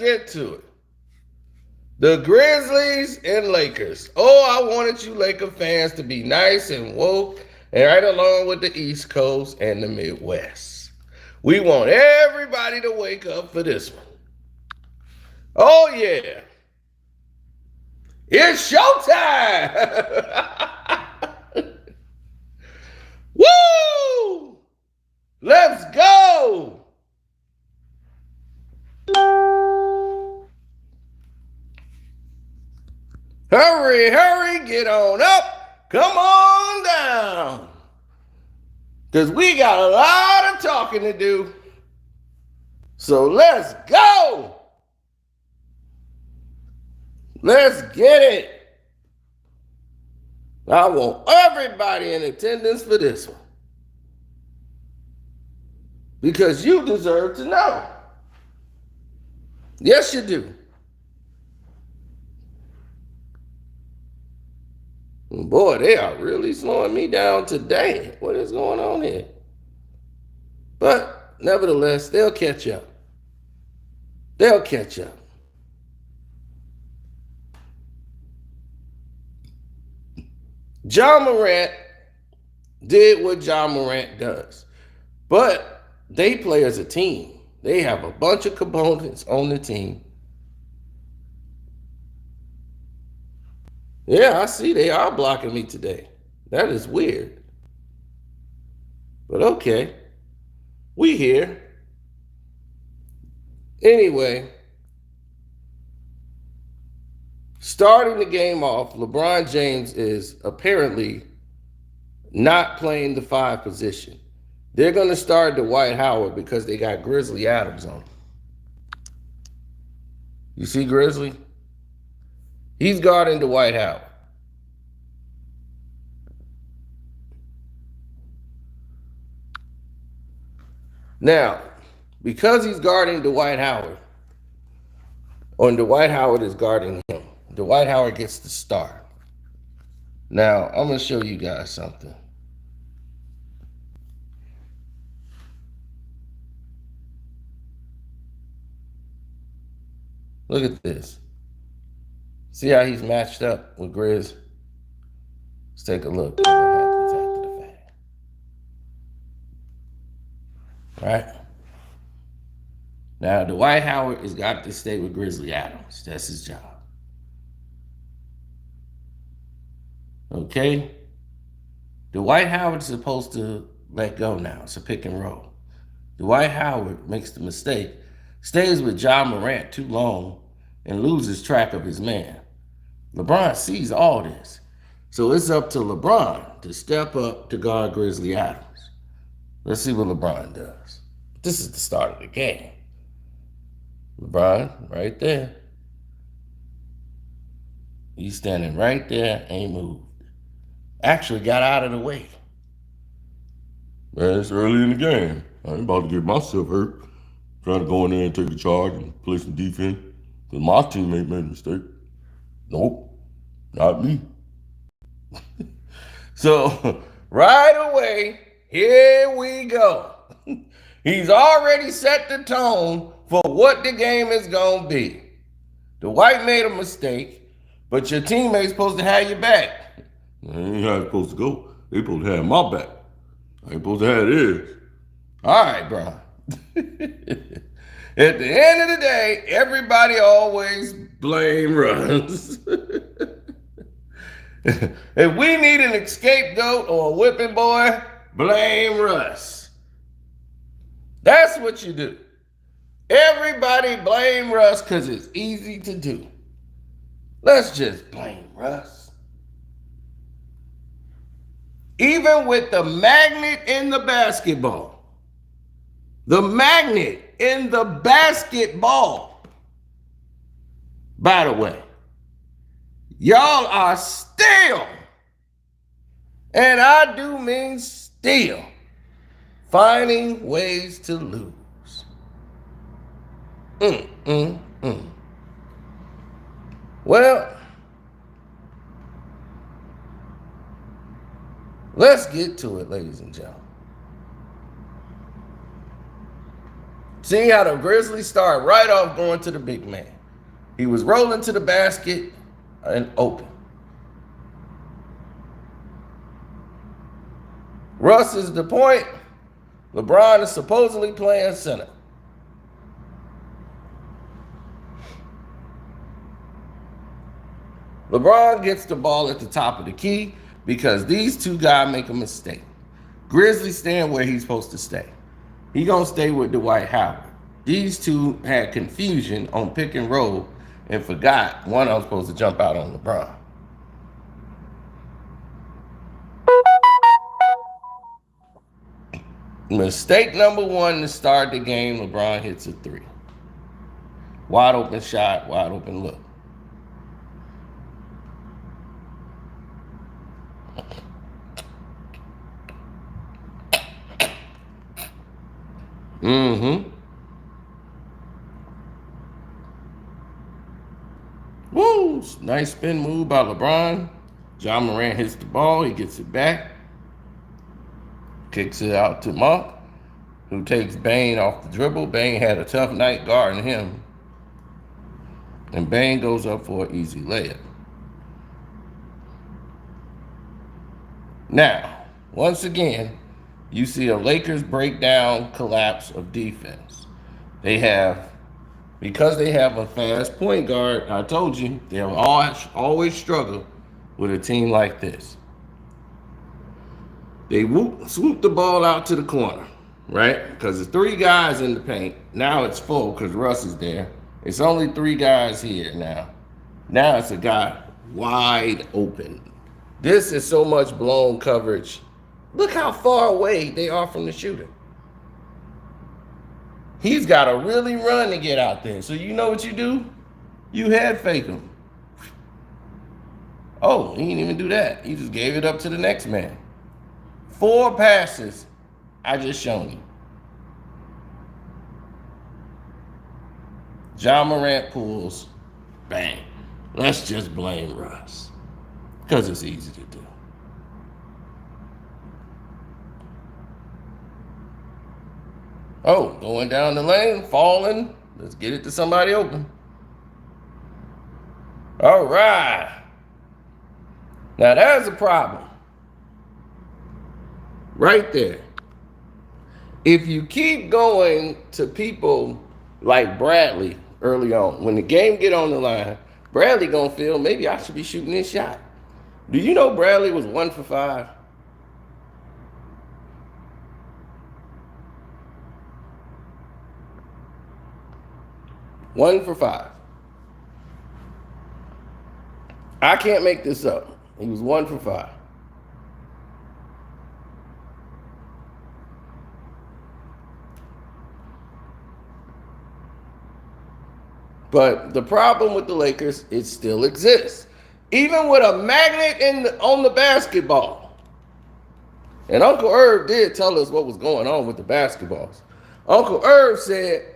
get to it. The Grizzlies and Lakers. Oh, I wanted you Laker fans to be nice and woke and right along with the East Coast and the Midwest. We want everybody to wake up for this one. Oh, yeah. It's showtime. Woo! Let's go. Hurry, hurry, get on up. Come on down. Because we got a lot of talking to do. So let's go. Let's get it. I want everybody in attendance for this one. Because you deserve to know. Yes, you do. Boy, they are really slowing me down today. What is going on here? But nevertheless, they'll catch up. They'll catch up. Ja Morant did what Ja Morant does. But they play as a team. They have a bunch of components on the team. Yeah, I see they are blocking me today. That is weird. But okay. We here. Anyway, starting the game off, LeBron James is apparently not playing the 5 position. They're going to start Dwight Howard because they got Grizzly Adams on. You see Grizzly? He's guarding Dwight Howard. Now, because he's guarding Dwight Howard, or Dwight Howard is guarding him, Dwight Howard gets the start. Now, I'm going to show you guys something. Look at this. See how he's matched up with Grizz? Let's take a look at what happens after the fact. Right? Now, Dwight Howard has got to stay with Grizzly Adams. That's his job. Okay? Dwight Howard's supposed to let go now. It's a pick and roll. Dwight Howard makes the mistake, stays with Ja Morant too long, and loses track of his man. LeBron sees all this. So it's up to LeBron to step up to guard Grizzly Adams. Let's see what LeBron does. This is the start of the game. LeBron, right there. He's standing right there, ain't moved. Actually got out of the way. Man, it's early in the game. I ain't about to get myself hurt. Trying to go in there and take a charge and play some defense. Because my teammate made a mistake. Nope, not me. So, right away, here we go. He's already set the tone for what the game is going to be. Dwight made a mistake, but your teammate's supposed to have your back. I ain't how it's supposed to go. They supposed to have my back. I ain't supposed to have theirs. All right, bro. At the end of the day, everybody always blame Russ. If we need an scapegoat or a whipping boy, blame Russ. That's what you do. Everybody blame Russ because it's easy to do. Let's just blame Russ. Even with the magnet in the basketball. The magnet in the basketball. By the way, y'all are still, and I do mean still, finding ways to lose. Well, let's get to it, ladies and gentlemen. See how the Grizzlies start right off going to the big man. He was rolling to the basket and open. Russ is the point. LeBron is supposedly playing center. LeBron gets the ball at the top of the key because these two guys make a mistake. Grizzlies stand where he's supposed to stay. He gonna stay with Dwight Howard. These two had confusion on pick and roll and forgot one of them supposed to jump out on LeBron. Mistake number one to start the game, LeBron hits a three. Wide open shot, wide open look. Woo! Nice spin move by LeBron. John Morant hits the ball. He gets it back. Kicks it out to Monk, who takes Bane off the dribble. Bane had a tough night guarding him. And Bane goes up for an easy layup. Now, once again, you see a Lakers breakdown collapse of defense. Because they have a fast point guard, I told you, they'll always struggle with a team like this. They swoop the ball out to the corner, right? Because there's three guys in the paint. Now it's full because Russ is there. It's only three guys here now. Now it's a guy wide open. This is so much blown coverage. Look how far away they are from the shooter. He's got to really run to get out there. So you know what you do? You head fake him. Oh, he didn't even do that. He just gave it up to the next man. 4 passes I just shown you. John Morant pulls, bang. Let's just blame Russ. Because it's easy to do. Oh, going down the lane, falling. Let's get it to somebody open. All right. Now there's a problem. Right there. If you keep going to people like Bradley early on, when the game get on the line, Bradley gonna feel maybe I should be shooting this shot. Do you know Bradley was 1 for 5? One for 5. I can't make this up. He was 1 for 5. But the problem with the Lakers, it still exists. Even with a magnet on the basketball. And Uncle Herb did tell us what was going on with the basketballs. Uncle Herb said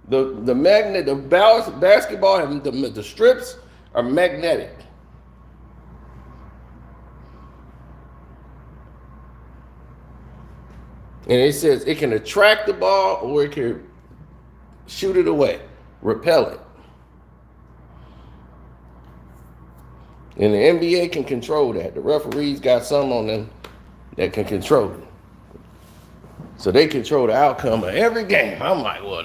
the magnet, the basketball, and the strips are magnetic. And it says it can attract the ball or it can shoot it away, repel it. And the NBA can control that. The referees got some on them that can control it. So they control the outcome of every game. I'm like, well,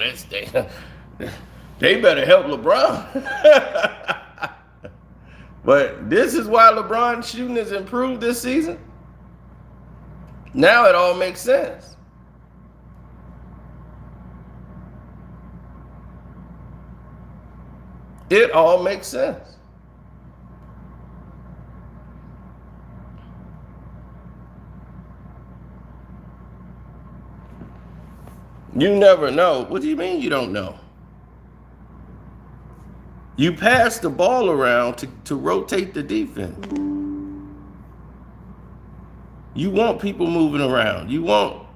they better help LeBron. But this is why LeBron's shooting has improved this season. Now it all makes sense. It all makes sense. You never know. What do you mean you don't know? You pass the ball around to rotate the defense. You want people moving around. You want...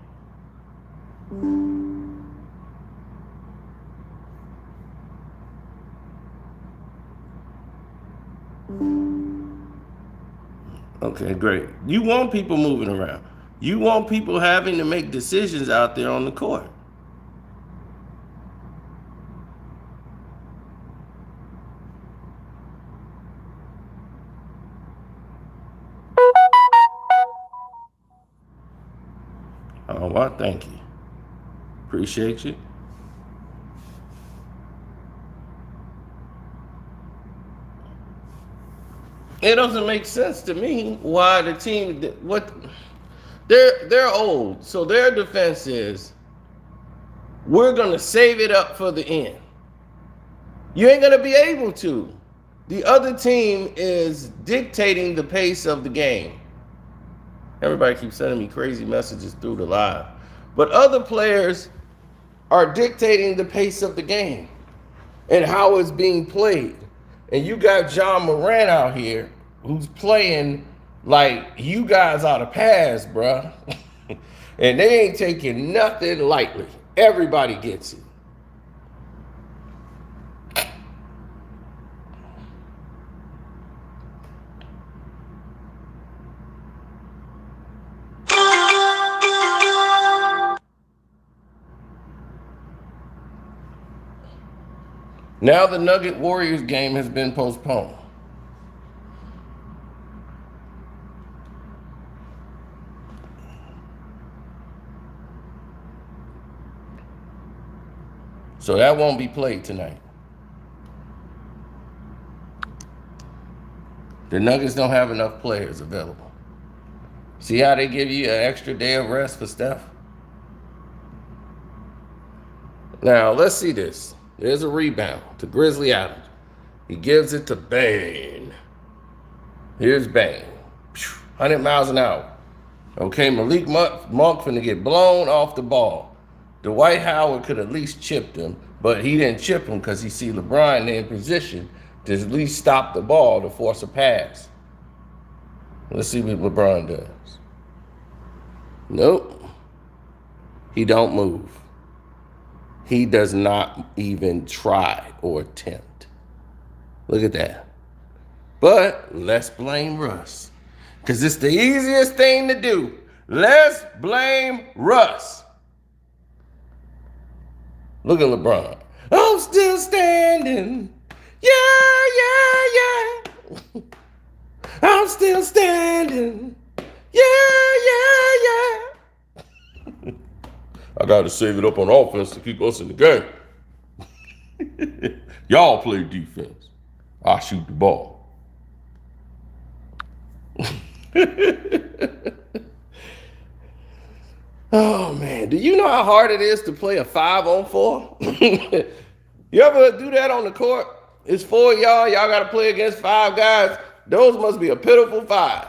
Okay, great. You want people moving around. You want people having to make decisions out there on the court. Oh, well, thank you. Appreciate you. It doesn't make sense to me why the team what they're old, so their defense is we're gonna save it up for the end. You ain't gonna be able to. The other team is dictating the pace of the game. Everybody keeps sending me crazy messages through the live, but other players are dictating the pace of the game and how it's being played. And you got John Morant out here who's playing like you guys ought to pass, bruh. And they ain't taking nothing lightly. Everybody gets it. Now the Nugget Warriors game has been postponed. So that won't be played tonight. The Nuggets don't have enough players available. See how they give you an extra day of rest for Steph? Now, let's see this. There's a rebound to Grizzly Adams. He gives it to Bane. Here's Bane. 100 miles an hour. Okay, Malik Monk finna get blown off the ball. Dwight Howard could at least chip him, but he didn't chip him because he see LeBron in position to at least stop the ball to force a pass. Let's see what LeBron does. Nope. He don't move. He does not even try or attempt. Look at that. But let's blame Russ. Because it's the easiest thing to do. Let's blame Russ. Look at LeBron. I'm still standing. Yeah. I'm still standing. Yeah. I got to save it up on offense to keep us in the game. Y'all play defense. I shoot the ball. Oh, man. Do you know how hard it is to play a 5-on-4? You ever do that on the court? It's 4 of y'all. Y'all got to play against 5 guys. Those must be a pitiful 5.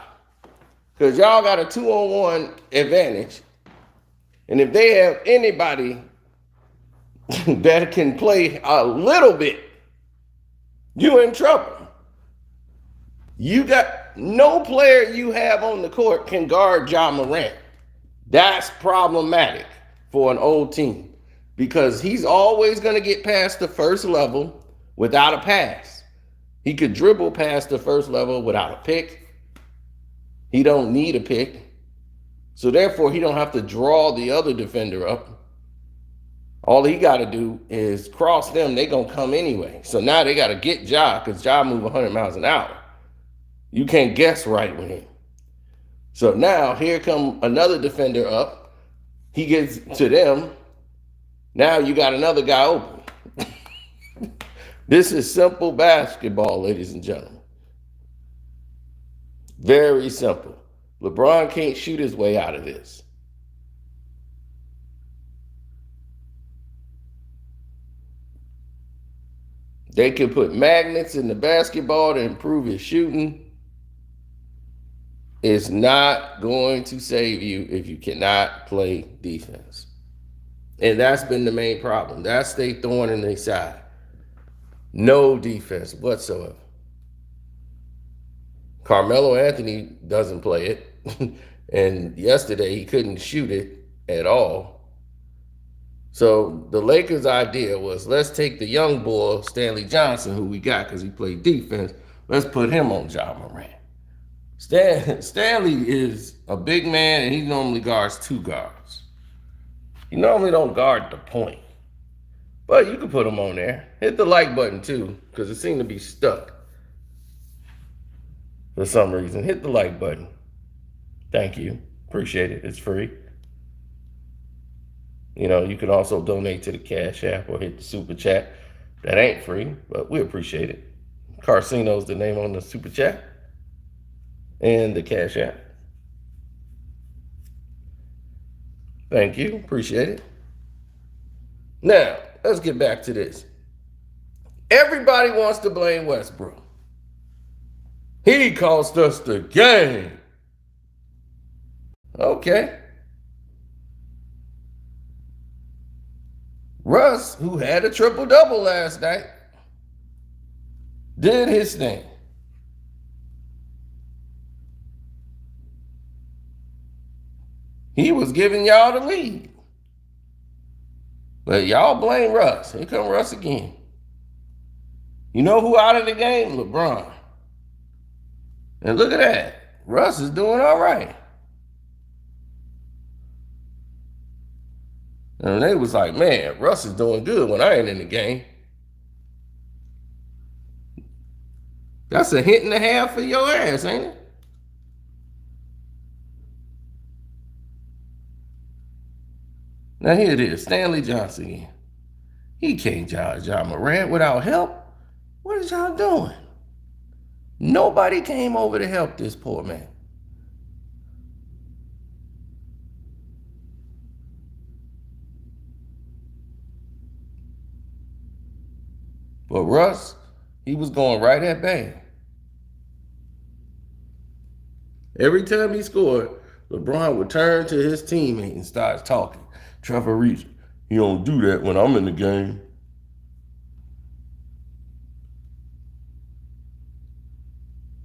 Because y'all got a 2-on-1 advantage. And if they have anybody that can play a little bit, you're in trouble. You got no player you have on the court can guard John Morant. That's problematic for an old team because he's always going to get past the first level without a pass. He could dribble past the first level without a pick. He don't need a pick. So therefore, he don't have to draw the other defender up. All he got to do is cross them. They're going to come anyway. So now they got to get Ja because Ja move 100 miles an hour. You can't guess right with him. So now here come another defender up. He gets to them. Now you got another guy open. This is simple basketball, ladies and gentlemen. Very simple. LeBron can't shoot his way out of this. They can put magnets in the basketball to improve his shooting. It's not going to save you if you cannot play defense. And that's been the main problem. That's their thorn in their side. No defense whatsoever. Carmelo Anthony doesn't play it. And yesterday he couldn't shoot it at all. So the Lakers' idea was let's take the young boy, Stanley Johnson, who we got because he played defense. Let's put him on Ja Morant. Stanley is a big man and he normally guards 2 guards. He normally don't guard the point. But you can put him on there. Hit the like button too, because it seemed to be stuck for some reason. Hit the like button. Thank you. Appreciate it. It's free. You know, you can also donate to the Cash App or hit the Super Chat. That ain't free, but we appreciate it. Carcino's the name on the Super Chat and the Cash App. Thank you. Appreciate it. Now, let's get back to this. Everybody wants to blame Westbrook. He cost us the game. Okay. Russ, who had a triple-double last night, did his thing. He was giving y'all the lead. But y'all blame Russ. Here come Russ again. You know who out of the game? LeBron. And look at that. Russ is doing all right. And they was like, man, Russ is doing good when I ain't in the game. That's a hit and a half for your ass, ain't it? Now here it is, Stanley Johnson again. He can't judge Ja Morant without help. What is y'all doing? Nobody came over to help this poor man. But Russ, he was going right at Bang. Every time he scored, LeBron would turn to his teammate and start talking. Trevor Reese, he don't do that when I'm in the game.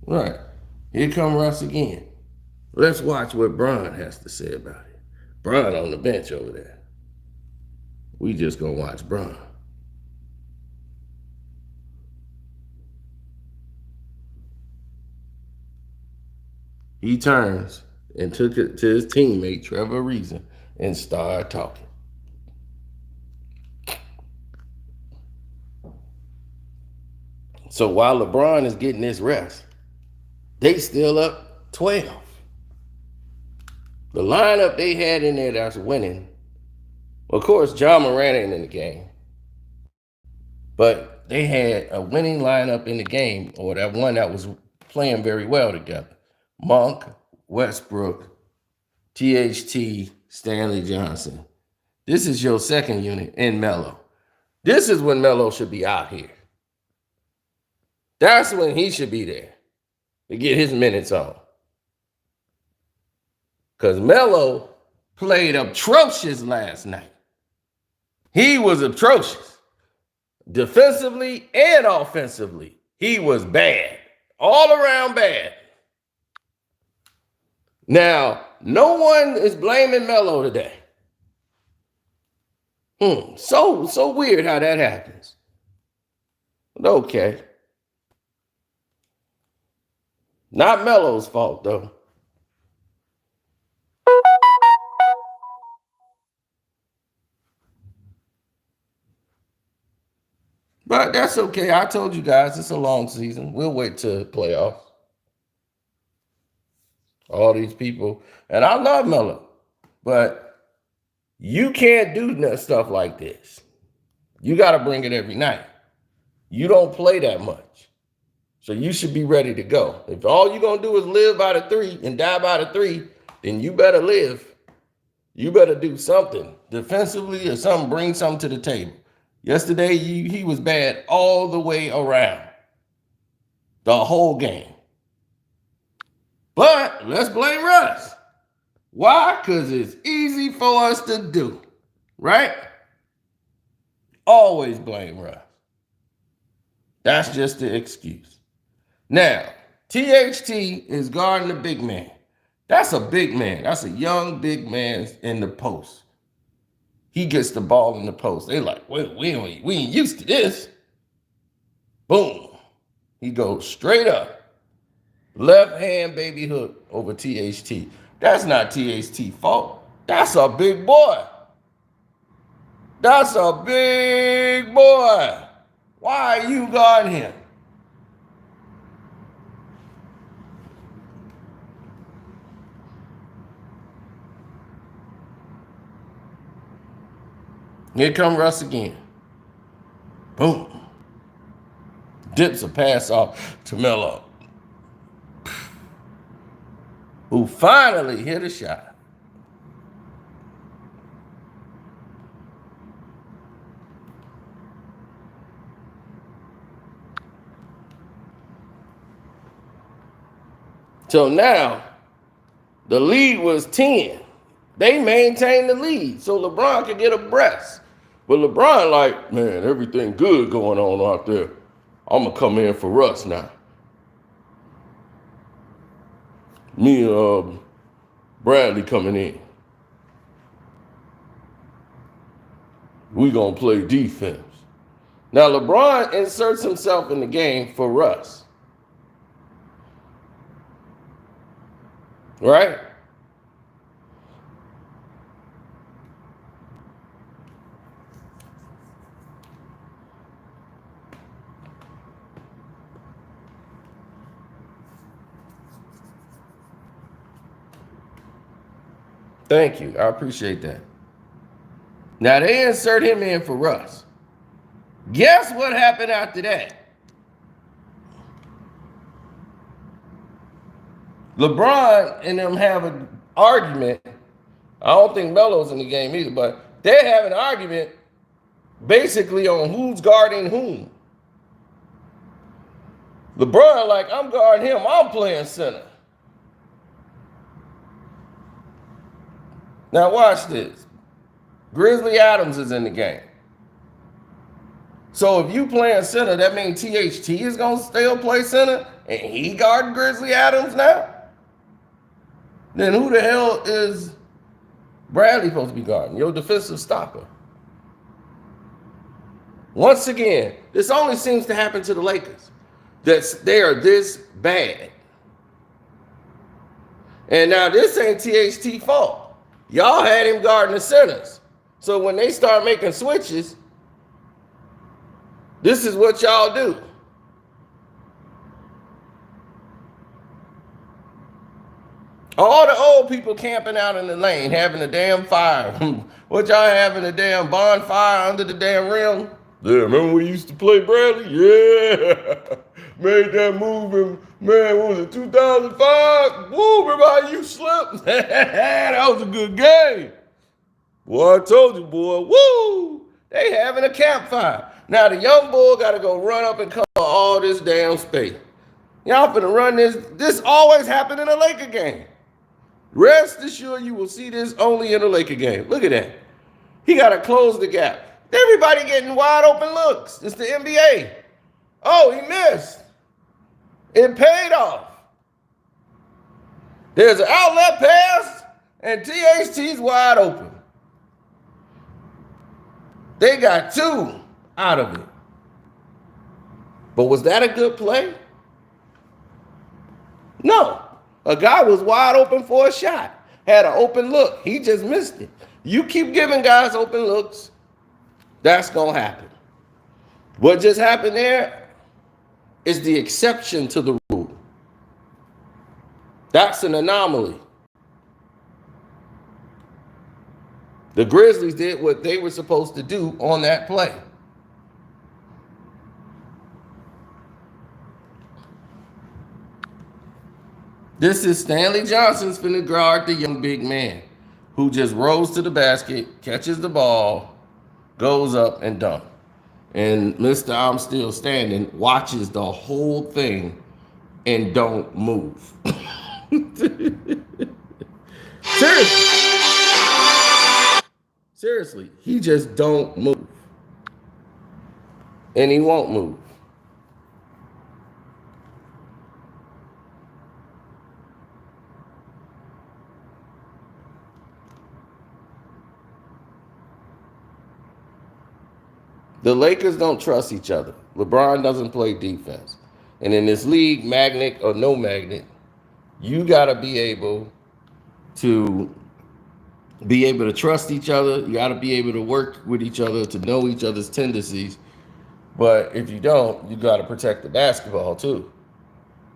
Right. Here come Russ again. Let's watch what Bron has to say about it. Bron on the bench over there. We just gonna watch Bron. He turns and took it to his teammate, Trevor Reason, and started talking. So while LeBron is getting his rest, they still up 12. The lineup they had in there that's winning, of course, Ja Morant ain't in the game, but they had a winning lineup in the game, or that one that was playing very well together. Monk, Westbrook, THT, Stanley Johnson. This is your second unit in Melo. This is when Melo should be out here. That's when he should be there to get his minutes on. Because Melo played atrocious last night. He was atrocious. Defensively and offensively, he was bad. All around bad. Now, no one is blaming Melo today. So weird how that happens. But okay. Not Melo's fault, though. But that's okay. I told you guys it's a long season. We'll wait till playoffs. All these people. And I love Melo. But you can't do stuff like this. You got to bring it every night. You don't play that much. So you should be ready to go. If all you're going to do is live by the three and die by the three, then you better live. You better do something defensively or something, bring something to the table. Yesterday, he was bad all the way around. The whole game. But let's blame Russ. Why? Because it's easy for us to do. Right? Always blame Russ. That's just the excuse. Now, THT is guarding the big man. That's a big man. That's a young big man in the post. He gets the ball in the post. They like, we ain't used to this. Boom. He goes straight up. Left hand baby hook over THT. That's not THT fault. That's a big boy. That's a big boy. Why are you guarding him? Here come Russ again. Boom. Dips a pass off to Melo, who finally hit a shot. So now, the lead was 10. They maintained the lead so LeBron could get a breath. But LeBron like, man, everything good going on out there. I'm going to come in for Russ now. Me and Bradley coming in. We going to play defense. Now, LeBron inserts himself in the game for Russ. Right? Thank you. I appreciate that. Now they insert him in for Russ. Guess what happened after that? LeBron and them have an argument. I don't think Melo's in the game either, but they have an argument basically on who's guarding whom. LeBron like, I'm guarding him. I'm playing center. Now watch this. Grizzly Adams is in the game. So if you playing center, that means THT is going to still play center and he guarding Grizzly Adams now? Then who the hell is Bradley supposed to be guarding? Your defensive stopper. Once again, this only seems to happen to the Lakers. That they are this bad. And now this ain't THT fault. Y'all had him guarding the centers. So when they start making switches, this is what y'all do. All the old people camping out in the lane, having a damn fire. What y'all having a damn bonfire under the damn rim? Yeah, remember we used to play Bradley? Yeah. Made that move in, man, what was it, 2005? Woo, remember how you slipped? That was a good game. Boy, I told you, boy, woo. They having a campfire. Now the young bull got to go run up and cover all this damn space. Y'all finna run this. This always happen in a Laker game. Rest assured you will see this only in a Laker game. Look at that. He got to close the gap. Everybody getting wide open looks. It's the NBA. Oh, he missed. It paid off. There's an outlet pass, and THT's wide open. They got two out of it. But was that a good play? No. A guy was wide open for a shot. Had an open look. He just missed it. You keep giving guys open looks, that's going to happen. What just happened there is the exception to the rule. That's an anomaly. The Grizzlies did what they were supposed to do on that play. This is Stanley Johnson's finna guard the young big man who just rolls to the basket, catches the ball, goes up and dunk. And Mr. I'm Still Standing watches the whole thing and don't move. Seriously, he just don't move. And he won't move. The Lakers don't trust each other. LeBron doesn't play defense. And in this league, magnet or no magnet, you got to be able to trust each other. You got to be able to work with each other, to know each other's tendencies. But if you don't, you got to protect the basketball too.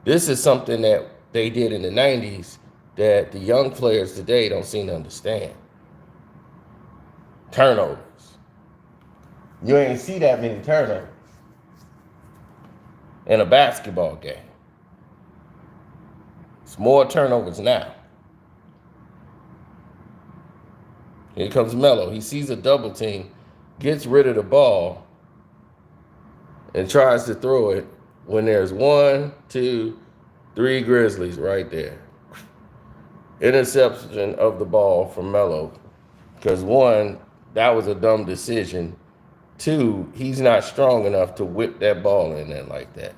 This is something that they did in the 90s that the young players today don't seem to understand. Turnovers. You ain't see that many turnovers in a basketball game. It's more turnovers now. Here comes Melo. He sees a double team, gets rid of the ball, and tries to throw it when there's 1, 2, 3 Grizzlies right there. Interception of the ball from Melo. Because 1, that was a dumb decision. 2, he's not strong enough to whip that ball in there like that.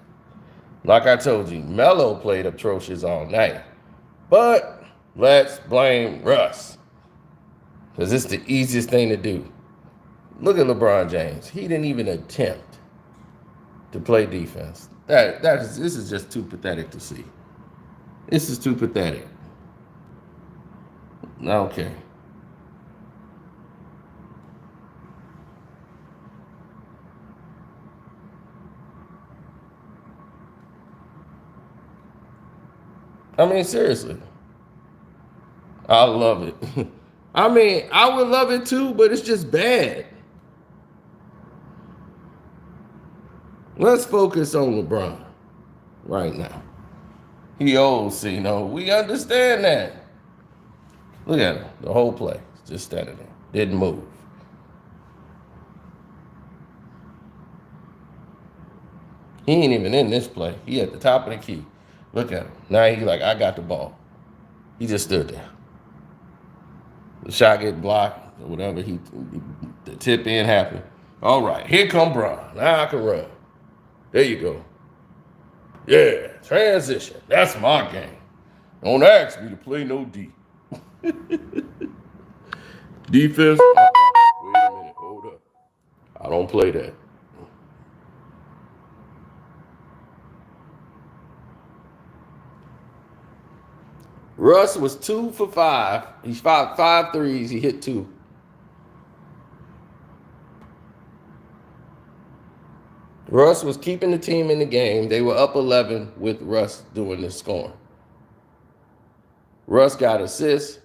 Like I told you, Melo played atrocious all night. But let's blame Russ. Because it's the easiest thing to do. Look at LeBron James. He didn't even attempt to play defense. This is just too pathetic to see. This is too pathetic. Okay. I mean, seriously. I love it. I mean, I would love it too, but it's just bad. Let's focus on LeBron right now. He old, see, we understand that. Look at him, the whole play, just standing there, didn't move. He ain't even in this play. He at the top of the key. Look at him. Now he like, I got the ball. He just stood there. The shot get blocked or whatever. The tip in happened. All right, here come Bron. Now I can run. There you go. Yeah, transition. That's my game. Don't ask me to play no D. Defense. Wait a minute. Hold up. I don't play that. Russ was 2 for 5. He shot 5 threes. He hit 2. Russ was keeping the team in the game. They were up 11 with Russ doing the scoring. Russ got assists.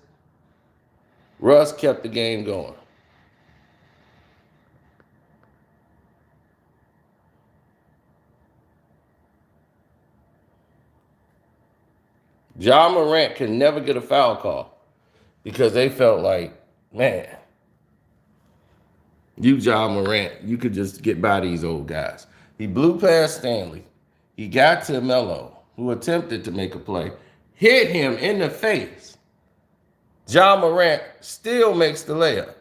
Russ kept the game going. Ja Morant can never get a foul call because they felt like, man, you Ja Morant, you could just get by these old guys. He blew past Stanley. He got to Melo, who attempted to make a play, hit him in the face. Ja Morant still makes the layup.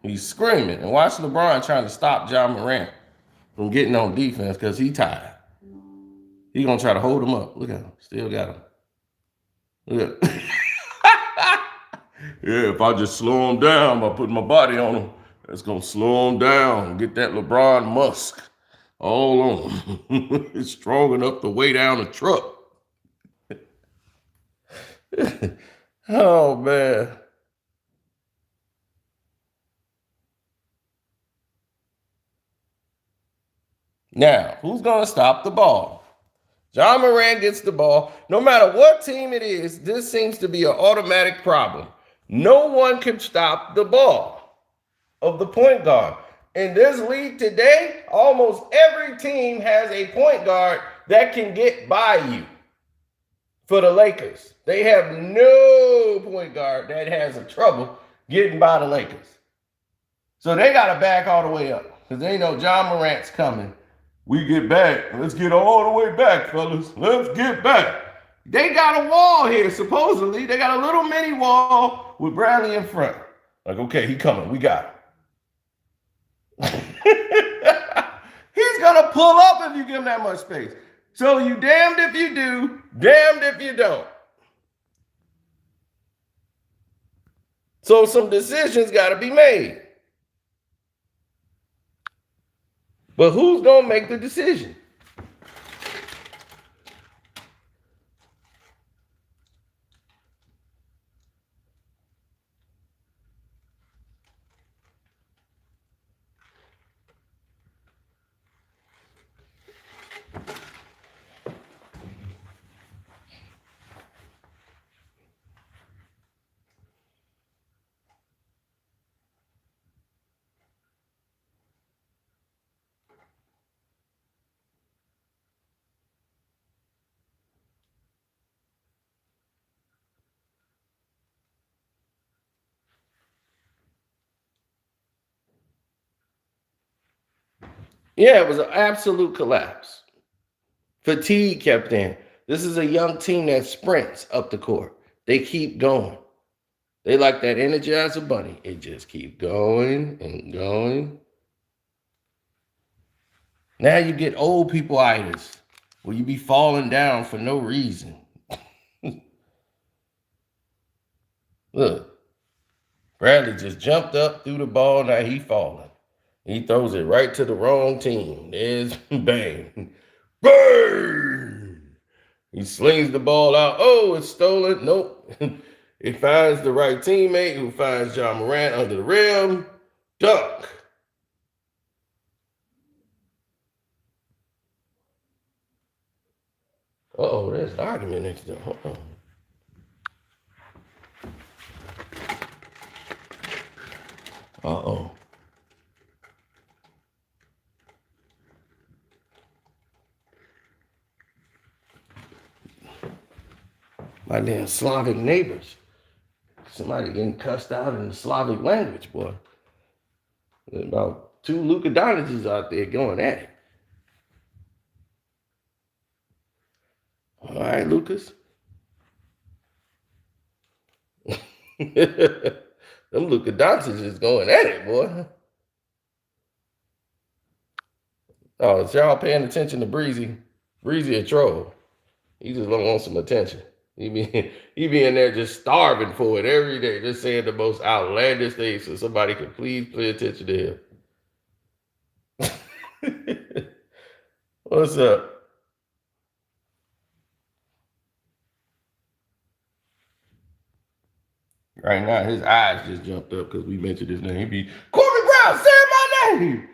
He's screaming. And watch LeBron trying to stop Ja Morant from getting on defense because he tired. He gonna try to hold him up. Look at him. Still got him. Look at him. Yeah, if I just slow him down by putting my body on him, that's gonna slow him down. Get that LeBron Musk all on him. It's strong enough to weigh down a truck. Oh man. Now, who's gonna stop the ball? Ja Morant gets the ball. No matter what team it is, this seems to be an automatic problem. No one can stop the ball of the point guard. In this league today, almost every team has a point guard that can get by you. For the Lakers, they have no point guard that has a trouble getting by the Lakers. So they got to back all the way up because they know Ja Morant's coming. We get back. Let's get all the way back, fellas. Let's get back. They got a wall here, supposedly. They got a little mini wall with Bradley in front. Like, okay, he coming. We got him. He's going to pull up if you give him that much space. So you damned if you do, damned if you don't. So some decisions got to be made. But who's going to make the decision? Yeah, it was an absolute collapse. Fatigue kept in. This is a young team that sprints up the court. They keep going. They like that Energizer bunny. It just keep going and going. Now you get old people itis where you be falling down for no reason. Look, Bradley just jumped up, threw the ball. Now he falling. He throws it right to the wrong team. There's bang. Bang! He slings the ball out. Oh, it's stolen. Nope. It finds the right teammate who finds John Morant under the rim. Dunk. Uh-oh, there's an argument next door. Hold on. Uh-oh. My damn Slavic neighbors. Somebody getting cussed out in the Slavic language, boy. There's about 2 Luka Doncics out there going at it. All right, Lucas. Them Luka Doncic is going at it, boy. Oh, is y'all paying attention to Breezy? Breezy a troll. He just don't want some attention. He be in there just starving for it every day, just saying the most outlandish things so somebody could please pay attention to him. What's up? Right now, his eyes just jumped up because we mentioned his name. He be, Corbin Brown, say my name.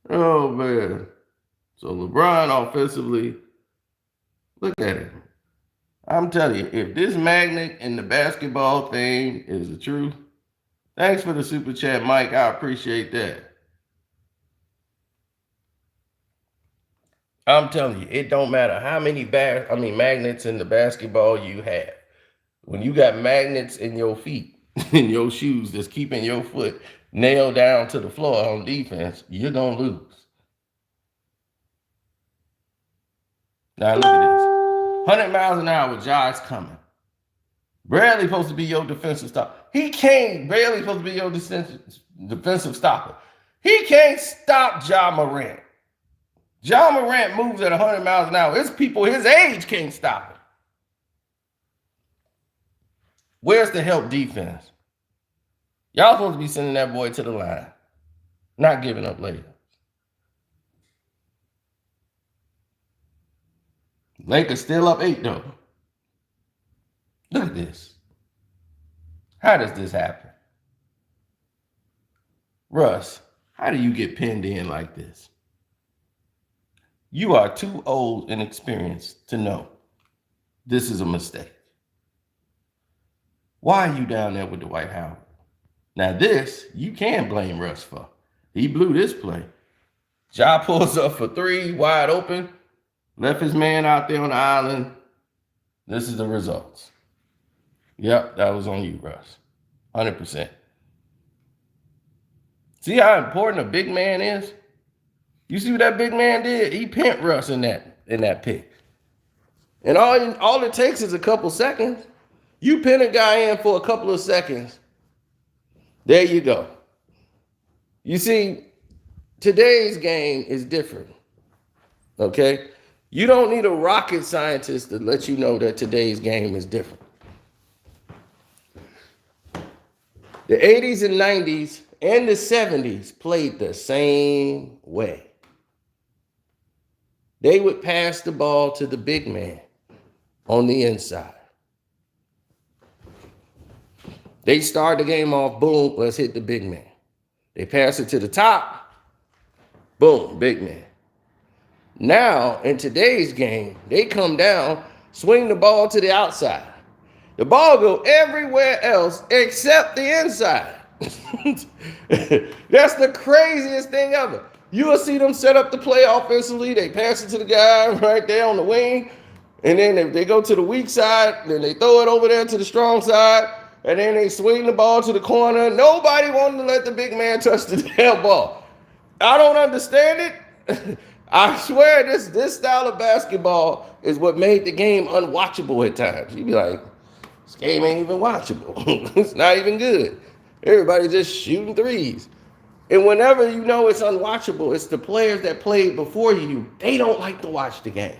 Oh, man. So LeBron offensively, look at him. I'm telling you, if this magnet in the basketball thing is the truth, thanks for the super chat, Mike. I appreciate that. I'm telling you, it don't matter how many magnets in the basketball you have. When you got magnets in your feet, in your shoes that's keeping your foot nailed down to the floor on defense, you're going to lose. Now look at this. 100 miles an hour, Josh coming. Barely supposed to be your defensive stopper. He can't. Barely supposed to be your defensive stopper. He can't stop Ja Morant. Ja Morant moves at 100 miles an hour. It's people his age can't stop it. Where's the help defense? Y'all supposed to be sending that boy to the line, not giving up later. Lakers still up 8 though. Look at this. How does this happen? Russ, how do you get pinned in like this? You are too old and experienced to know this is a mistake. Why are you down there with Dwight Howard? Now this, you can blame Russ for. He blew this play. Ja pulls up for 3, wide open, left his man out there on the island. This is the results. Yep, that was on you, Russ. 100%. See how important a big man is? You see what that big man did? He pinned Russ in that pick. And all it takes is a couple seconds. You pin a guy in for a couple of seconds. There you go. You see, today's game is different. Okay? You don't need a rocket scientist to let you know that today's game is different. The 80s and 90s and the 70s played the same way. They would pass the ball to the big man on the inside. They start the game off, boom, let's hit the big man. They pass it to the top, boom, big man. Now, in today's game, they come down, swing the ball to the outside. The ball go everywhere else except the inside. That's the craziest thing ever. You will see them set up the play offensively. They pass it to the guy right there on the wing, And then if they go to the weak side, then they throw it over there to the strong side, and then they swing the ball to the corner. Nobody wanted to let the big man touch the damn ball. I don't understand it. I swear this style of basketball is what made the game unwatchable at times. You'd be like, this game ain't even watchable. It's not even good. Everybody just shooting threes. And whenever you know it's unwatchable, it's the players that played before you. They don't like to watch the games.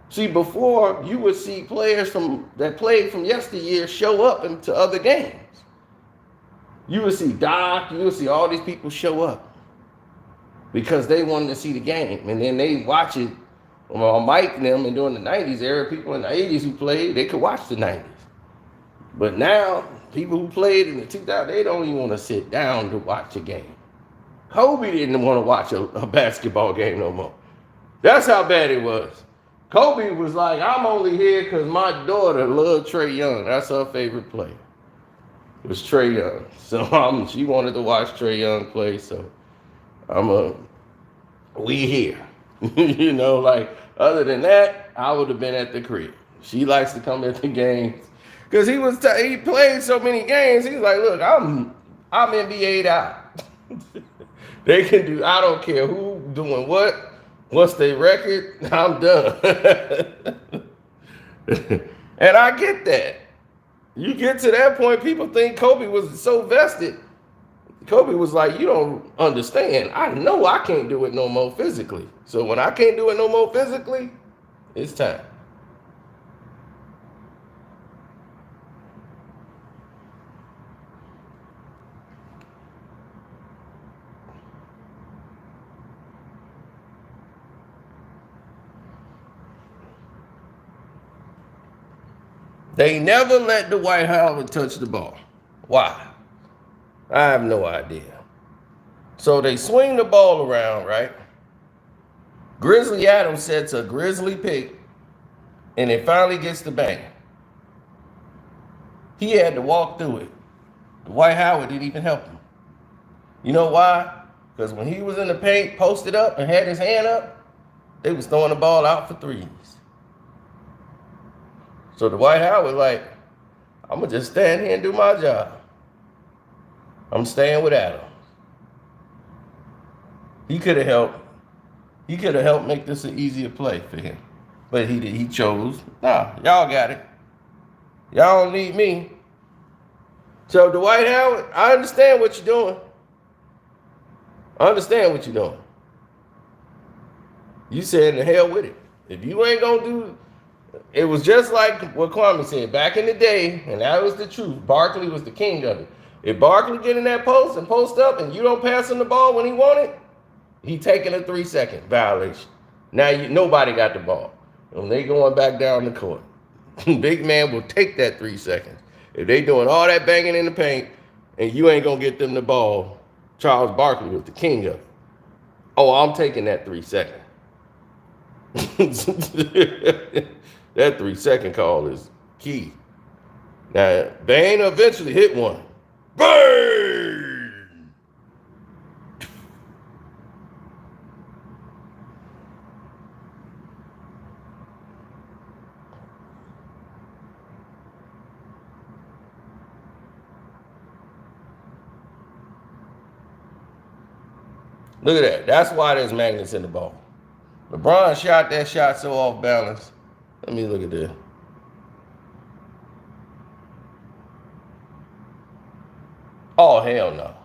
See, before you would see players that played from yesteryear show up into other games. You would see Doc, you would see all these people show up because they wanted to see the game. And then they watch it on Mike and them, and during the 90s era, people in the 80s who played, they could watch the 90s. But now, people who played in the 2000s, they don't even want to sit down to watch a game. Kobe didn't want to watch a basketball game no more. That's how bad it was. Kobe was like, I'm only here because my daughter loved Trae Young. That's her favorite player. It was Trae Young. So she wanted to watch Trae Young play, so we here. You know, like, other than that, I would have been at the crib. She likes to come at the games. Because he played so many games, he's like, look, I'm NBA'd out. They can do, I don't care who doing what's their record, I'm done. And I get that. You get to that point, people think Kobe was so vested. Kobe was like, you don't understand. I know I can't do it no more physically. So when I can't do it no more physically, it's time. They never let Dwight Howard touch the ball. Why? I have no idea. So they swing the ball around, right? Grizzly Adams sets a Grizzly pick, and it finally gets the bang. He had to walk through it. Dwight Howard didn't even help him. You know why? Because when he was in the paint, posted up and had his hand up, they was throwing the ball out for threes. So Dwight Howard like, I'm going to just stand here and do my job. I'm staying with Adams. He could have helped. He could have helped make this an easier play for him. But he chose, nah, y'all got it. Y'all don't need me. So Dwight Howard, I understand what you're doing. I understand what you're doing. You said the hell with it. If you ain't going to do, it was just like what Kwame said back in the day, and that was the truth. Barkley was the king of it. If Barkley get in that post and post up and you don't pass him the ball when he want it, he taking a 3-second violation. Now nobody got the ball. And they going back down the court. Big man will take that 3 seconds. If they doing all that banging in the paint and you ain't going to get them the ball, Charles Barkley was the king of it. Oh, I'm taking that 3 second. That 3 second call is key. Now, Bane eventually hit one. Bang! Look at that. That's why there's magnets in the ball. LeBron shot that shot so off balance. Let me look at this. Oh, hell no.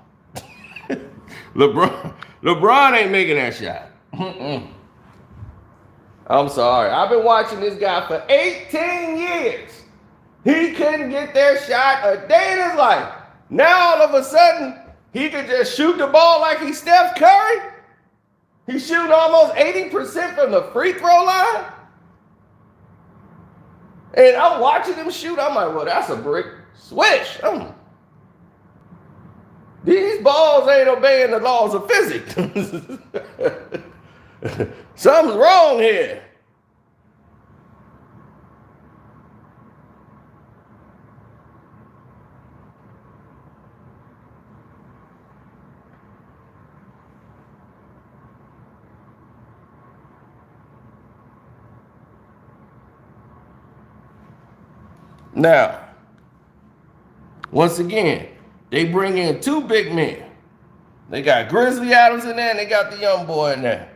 LeBron ain't making that shot. I'm sorry. I've been watching this guy for 18 years. He couldn't get that shot a day in his life. Now all of a sudden, he could just shoot the ball like he's Steph Curry. He's shooting almost 80% from the free throw line. And I'm watching him shoot. I'm like, well, that's a brick. Swish. These balls ain't obeying the laws of physics. Something's wrong here. Now, once again, they bring in two big men. They got Grizzly Adams in there and they got the young boy in there.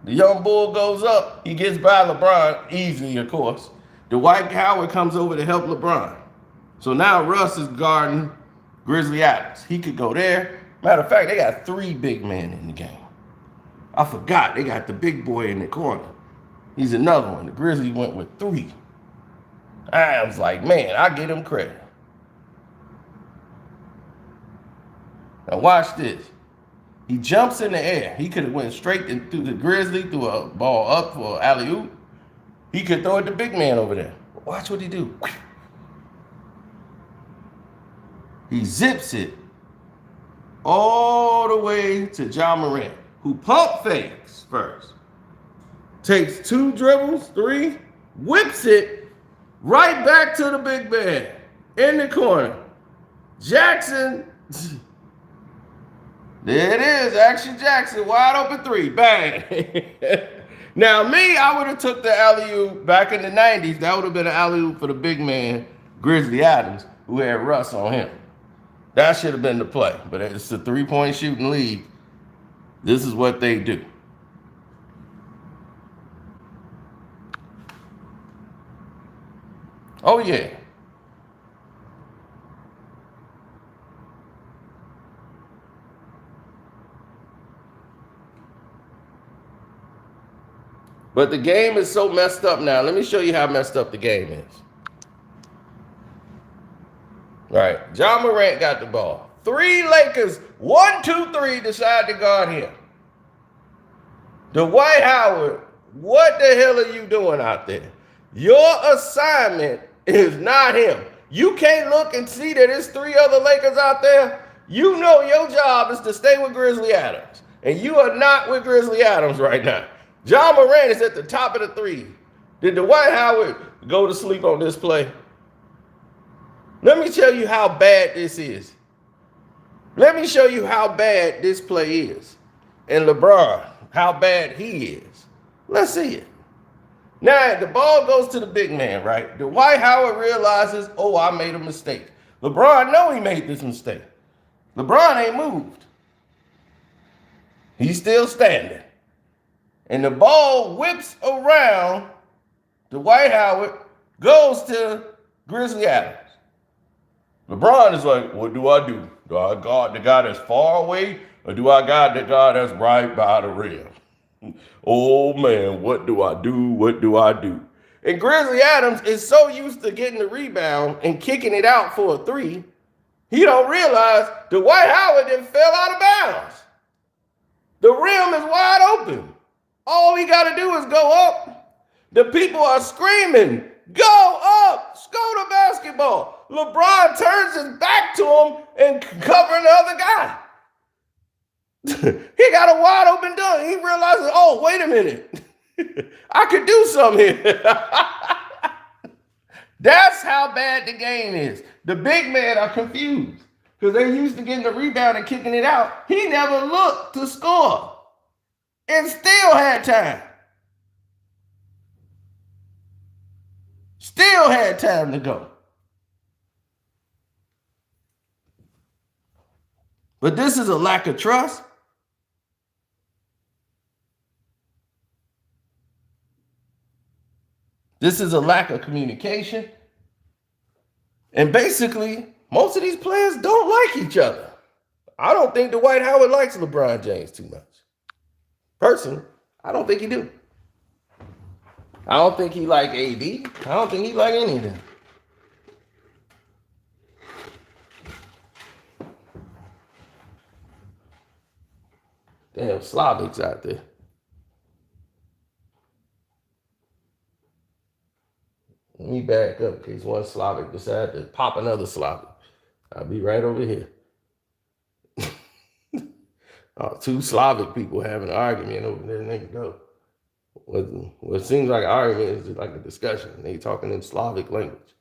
The young bull goes up. He gets by LeBron easily, of course. Dwight Howard comes over to help LeBron. So now Russ is guarding Grizzly Adams. He could go there. Matter of fact, they got three big men in the game. I forgot. They got the big boy in the corner. He's another one. The Grizzlies went with three. I was like, man, I give him credit. Now watch this. He jumps in the air. He could have went straight through the Grizzly, threw a ball up for alley-oop. He could throw it to big man over there. Watch what he do. He zips it all the way to Ja Morant, who pump fakes first. Takes two dribbles, three, whips it right back to the big man in the corner. Jackson, there it is, Action Jackson, wide open three, bang. Now me, I would have took the alley-oop back in the 90s. That would have been an alley-oop for the big man, Grizzly Adams, who had Russ on him. That should have been the play, but it's a three-point shooting league. This is what they do. Oh, yeah. But the game is so messed up now. Let me show you how messed up the game is. All right, Ja Morant got the ball. Three Lakers, 1, 2, 3, decide to guard him. Dwight Howard, what the hell are you doing out there? Your assignment is not him. You can't look and see that there's three other Lakers out there. You know your job is to stay with Grizzly Adams. And you are not with Grizzly Adams right now. Ja Morant is at the top of the three. Did Dwight Howard go to sleep on this play? Let me tell you how bad this is. Let me show you how bad this play is. And LeBron, how bad he is. Let's see it. Now, the ball goes to the big man, right? Dwight Howard realizes, oh, I made a mistake. LeBron know he made this mistake. LeBron ain't moved. He's still standing. And the ball whips around. Dwight Howard goes to Grizzly Adams. LeBron is like, what do I do? Do I guard the guy that's far away, or do I guard the guy that's right by the rim? Oh man, what do I do? What do I do? And Grizzly Adams is so used to getting the rebound and kicking it out for a three, he don't realize Dwight Howard then fell out of bounds. The rim is wide open. All he got to do is go up. The people are screaming, go up, score the basketball. LeBron turns his back to him and covering the other guy. He got a wide open dunk. He realizes, oh, wait a minute. I could do something here. That's how bad the game is. The big men are confused because they're used to getting the rebound and kicking it out. He never looked to score and still had time. Still had time to go. But this is a lack of trust. This is a lack of communication. And basically, most of these players don't like each other. I don't think Dwight Howard likes LeBron James too much. Personally, I don't think he do. I don't think he like AD. I don't think he like any of them. Damn, Slavic's out there. Let me back up in case one Slavic decide to pop another Slavic. I'll be right over here. Two Slavic people having an argument over there, and they go. What seems like an argument is like a discussion. They talking in Slavic language.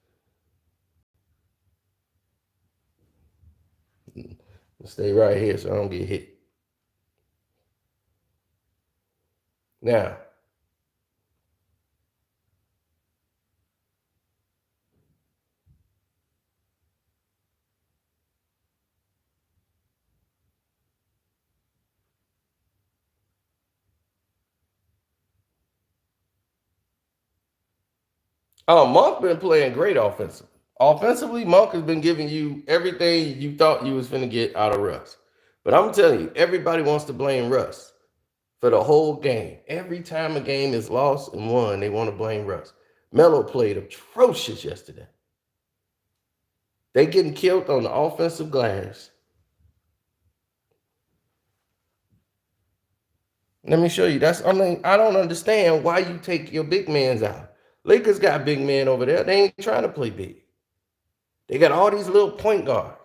Stay right here so I don't get hit. Now, Monk been playing great offensively. Offensively, Monk has been giving you everything you thought you was finna get out of Russ. But I'm telling you, everybody wants to blame Russ for the whole game. Every time a game is lost and won, they want to blame Russ. Melo played atrocious yesterday. They getting killed on the offensive glass. Let me show you. I don't understand why you take your big mans out. Lakers got big men over there. They ain't trying to play big. They got all these little point guards.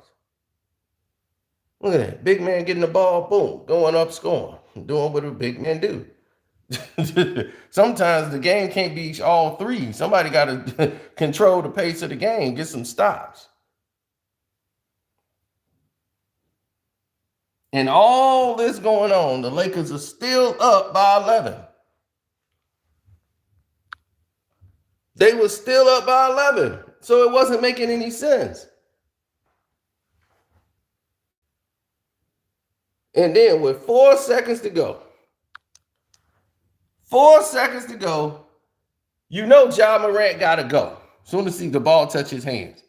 Look at that. Big man getting the ball, boom, going up, scoring, doing what a big man do. Sometimes the game can't be all three. Somebody got to control the pace of the game, get some stops. And all this going on, the Lakers are still up by 11. They were still up by 11, so it wasn't making any sense. And then with 4 seconds to go, 4 seconds to go, you know Ja Morant got to go. Soon as the ball touch his hands.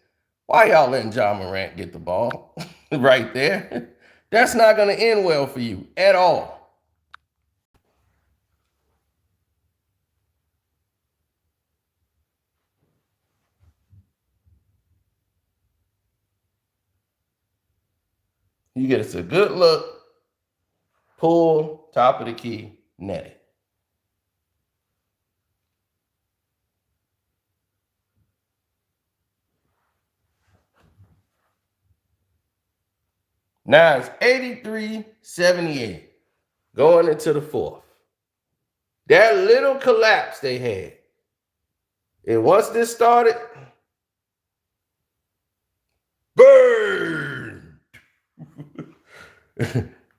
Why y'all letting Ja Morant get the ball right there? That's not going to end well for you at all. You get us a good look, pull, top of the key, net it. Now it's 83-78 going into the fourth. That little collapse they had. And once this started, burn.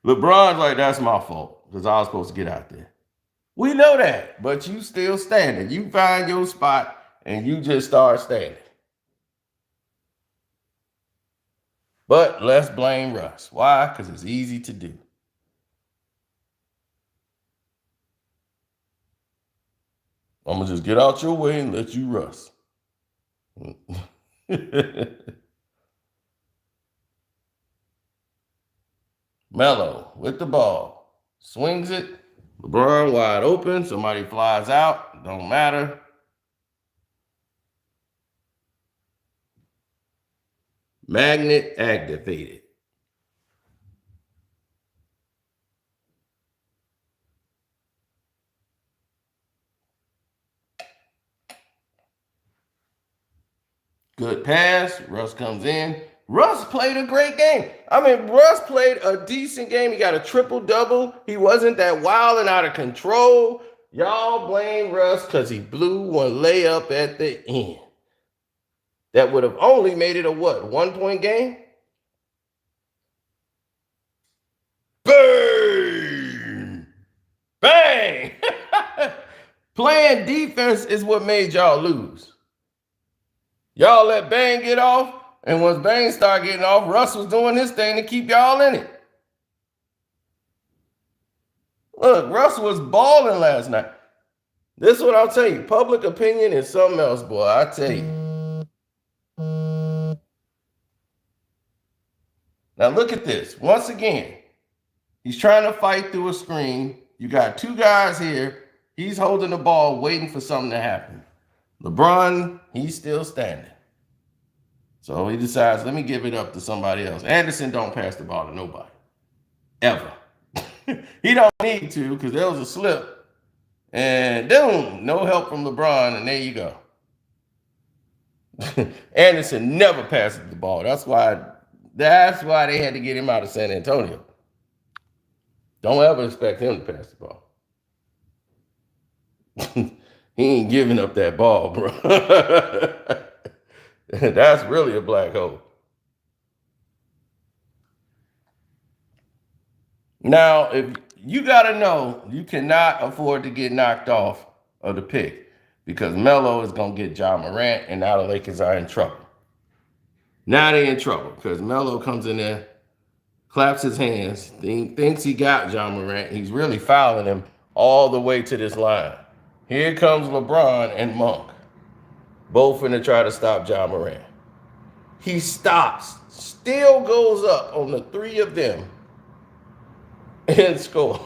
LeBron's like, that's my fault because I was supposed to get out there. We know that, but you still standing. You find your spot and you just start standing. But let's blame Russ. Why? Because it's easy to do. I'm going to just get out your way and let you Russ. Melo with the ball. Swings it. LeBron wide open. Somebody flies out. Don't matter. Magnet activated. Good pass. Russ comes in. Russ played a great game. I mean, Russ played a decent game. He got a triple-double. He wasn't that wild and out of control. Y'all blame Russ because he blew one layup at the end. That would have only made it a what? 1-point game? Bang! Bang! Playing defense is what made y'all lose. Y'all let Bang get off, and once Bang started getting off, Russ was doing his thing to keep y'all in it. Look, Russ was balling last night. This is what I'll tell you. Public opinion is something else, boy. I tell you. Now look at this. Once again, he's trying to fight through a screen. You got two guys here. He's holding the ball, waiting for something to happen. LeBron, he's still standing. So he decides, let me give it up to somebody else. Anderson don't pass the ball to nobody. Ever. He don't need to because there was a slip. And boom, no help from LeBron, and there you go. Anderson never passes the ball. That's why they had to get him out of San Antonio. Don't ever expect him to pass the ball. He ain't giving up that ball, bro. That's really a black hole. Now, if you got to know, you cannot afford to get knocked off of the pick because Melo is going to get Ja Morant, and now the Lakers are in trouble. Now they're in trouble because Melo comes in there, claps his hands, thinks he got Ja Morant. He's really fouling him all the way to this line. Here comes LeBron and Monk. both finna try to stop Ja Morant. He stops, still goes up on the three of them, and scores.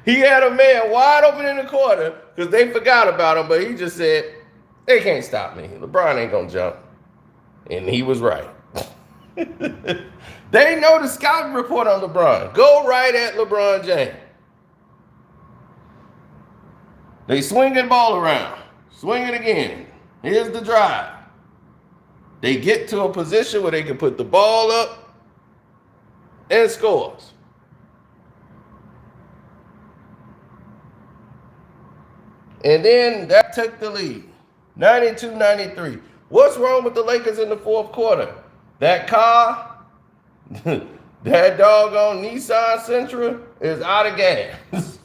He had a man wide open in the corner because they forgot about him, but he just said, they can't stop me. LeBron ain't gonna jump. And he was right. They know the scouting report on LeBron. Go right at LeBron James. They swing the ball around. Swing it again. Here's the drive. They get to a position where they can put the ball up and scores. And then that took the lead. 92-93. What's wrong with the Lakers in the fourth quarter? That car, that doggone Nissan Sentra is out of gas.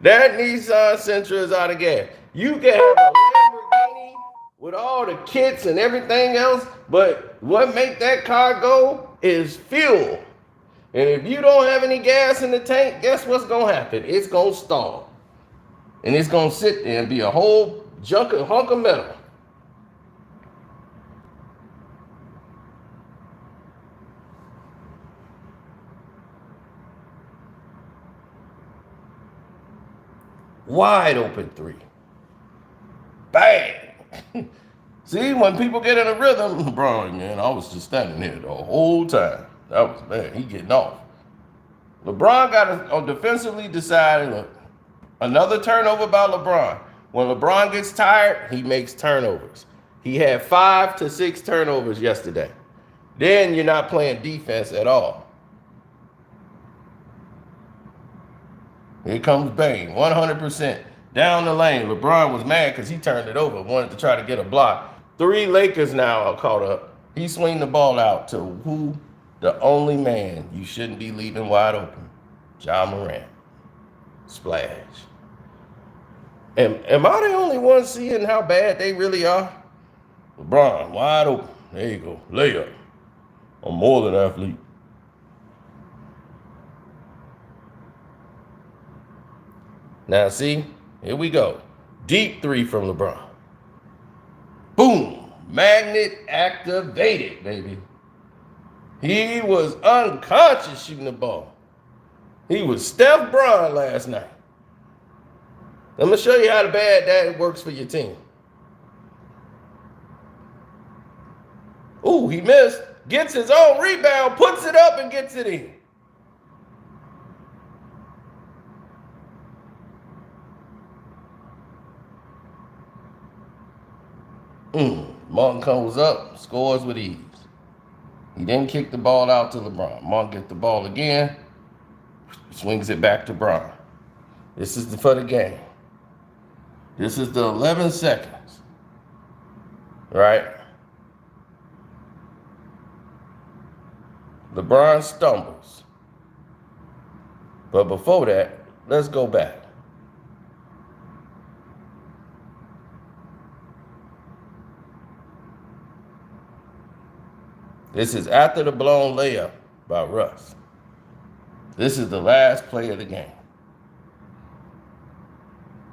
That Nissan Sentra is out of gas. You can have a Lamborghini with all the kits and everything else, but what make that car go is fuel. And if you don't have any gas in the tank, guess what's going to happen? It's going to stall. And it's going to sit there and be a whole hunk of metal. Wide open three. Bang! See, when people get in a rhythm, bro, man, I was just standing there the whole time. That was bad. He getting off. LeBron got to defensively decided, look, another turnover by LeBron. When LeBron gets tired, he makes turnovers. He had 5 to 6 turnovers yesterday. Then you're not playing defense at all. Here comes Bane, 100%. Down the lane. LeBron was mad because he turned it over, wanted to try to get a block. 3 Lakers now are caught up. He swing the ball out to who? The only man you shouldn't be leaving wide open. Ja Morant. Splash. Am I the only one seeing how bad they really are? LeBron, wide open. There you go. Layup. I'm more than an athlete. Now see, here we go. Deep 3 from LeBron. Boom. Magnet activated, baby. He was unconscious shooting the ball. He was Steph Bron last night. I'm going to show you how bad that works for your team. Ooh, he missed. Gets his own rebound, puts it up, and gets it in. Martin comes up, scores with ease. He didn't kick the ball out to LeBron. Martin gets the ball again, swings it back to Bron. This is for the game. This is the 11 seconds, right? LeBron stumbles. But before that, let's go back. This is after the blown layup by Russ. This is the last play of the game.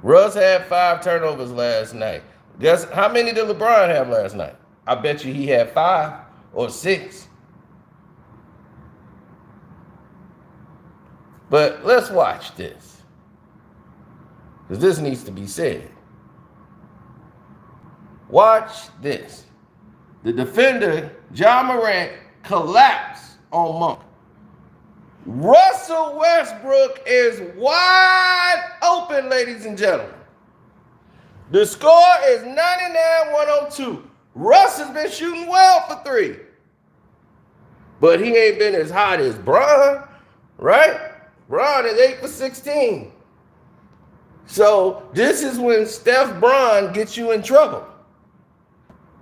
Russ had 5 turnovers last night. Guess how many did LeBron have last night? I bet you he had 5 or 6. But let's watch this, because this needs to be said. Watch this. The defender, Ja Morant, collapsed on Monk. Russell Westbrook is wide open, ladies and gentlemen. The score is 99-102. Russ has been shooting well for 3. But he ain't been as hot as Bron, right? Bron is 8 for 16. So this is when Steph Bron gets you in trouble.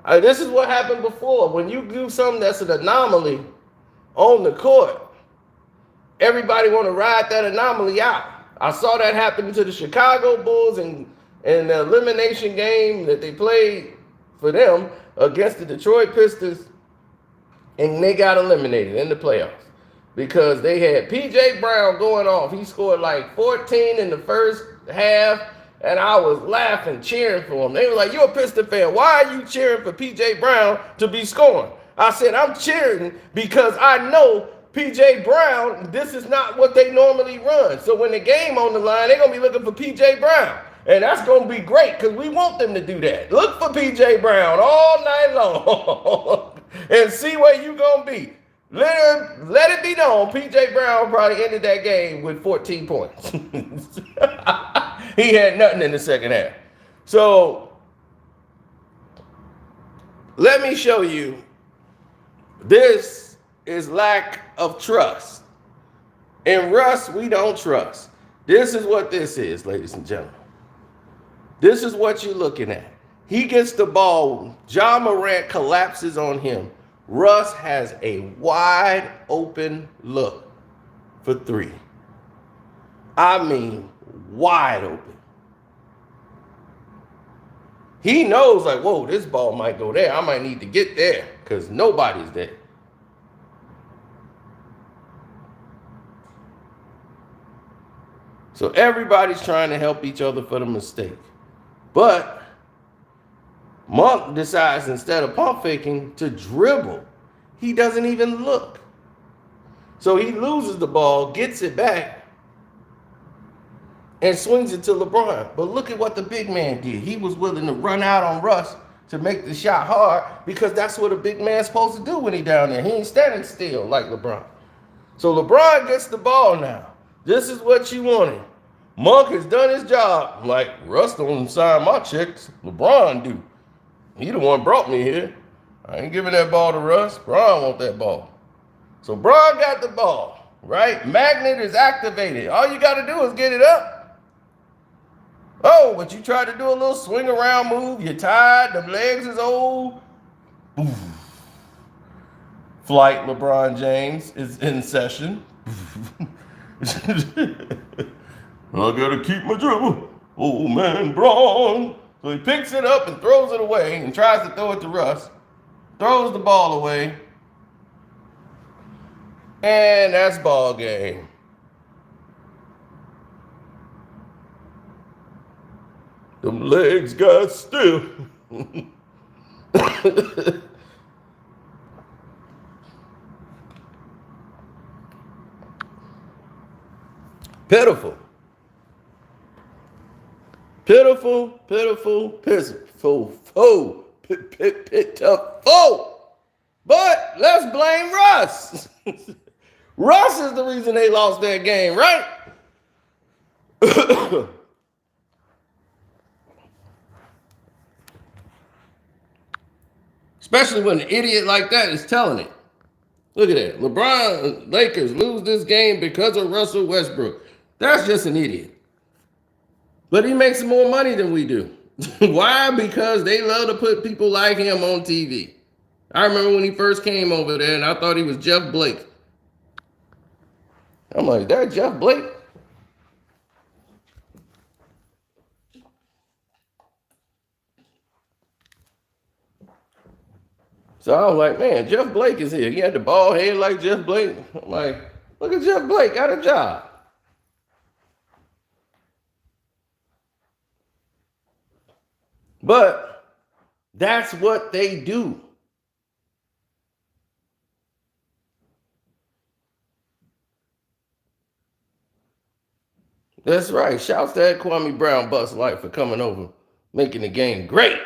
This is what happened before. When you do something that's an anomaly on the court, everybody want to ride that anomaly out. I saw that happen to the Chicago Bulls in the elimination game that they played for them against the Detroit Pistons, and they got eliminated in the playoffs because they had P.J. Brown going off. He scored like 14 in the first half, and I was laughing, cheering for him. They were like, "You're a Piston fan. Why are you cheering for P.J. Brown to be scoring?" I said, "I'm cheering because I know P.J. Brown, this is not what they normally run. So when the game on the line, they're going to be looking for P.J. Brown. And that's going to be great because we want them to do that. Look for P.J. Brown all night long and see where you going to be." Let it be known, P.J. Brown probably ended that game with 14 points. He had nothing in the second half. So let me show you. This is lack of trust. In Russ, we don't trust. This is what this is, ladies and gentlemen. This is what you're looking at. He gets the ball. Ja Morant collapses on him. Russ has a wide open look for three. I mean, wide open. He knows, like, whoa, this ball might go there. I might need to get there because nobody's there. So everybody's trying to help each other for the mistake. But Monk decides, instead of pump faking, to dribble. He doesn't even look. So he loses the ball, gets it back, and swings it to LeBron. But look at what the big man did. He was willing to run out on Russ to make the shot hard because that's what a big man's supposed to do when he's down there. He ain't standing still like LeBron. So LeBron gets the ball now. This is what you wanted. Monk has done his job. Like, Russ don't sign my checks. LeBron do. He the one brought me here. I ain't giving that ball to Russ. Bron want that ball. So Bron got the ball, right? Magnet is activated. All you got to do is get it up. Oh, but you tried to do a little swing around move. You're tired. The legs is old. Oof. Flight LeBron James is in session. I gotta keep my dribble. Oh man, Bron. So he picks it up and throws it away and tries to throw it to Russ. Throws the ball away. And that's ball game. Them legs got stiff. Pitiful. Pitiful, pitiful, pitiful, pitiful. But let's blame Russ. Russ is the reason they lost that game, right? Especially when an idiot like that is telling it. Look at that. LeBron, Lakers lose this game because of Russell Westbrook. That's just an idiot. But he makes more money than we do. Why? Because they love to put people like him on TV. I remember when he first came over there and I thought he was Jeff Blake. I'm like, that Jeff Blake? So I was like, man, Jeff Blake is here. He had the bald head like Jeff Blake. I'm like, look at Jeff Blake, got a job. But that's what they do. That's right. Shouts to that Kwame Brown Bus Light for coming over, making the game great.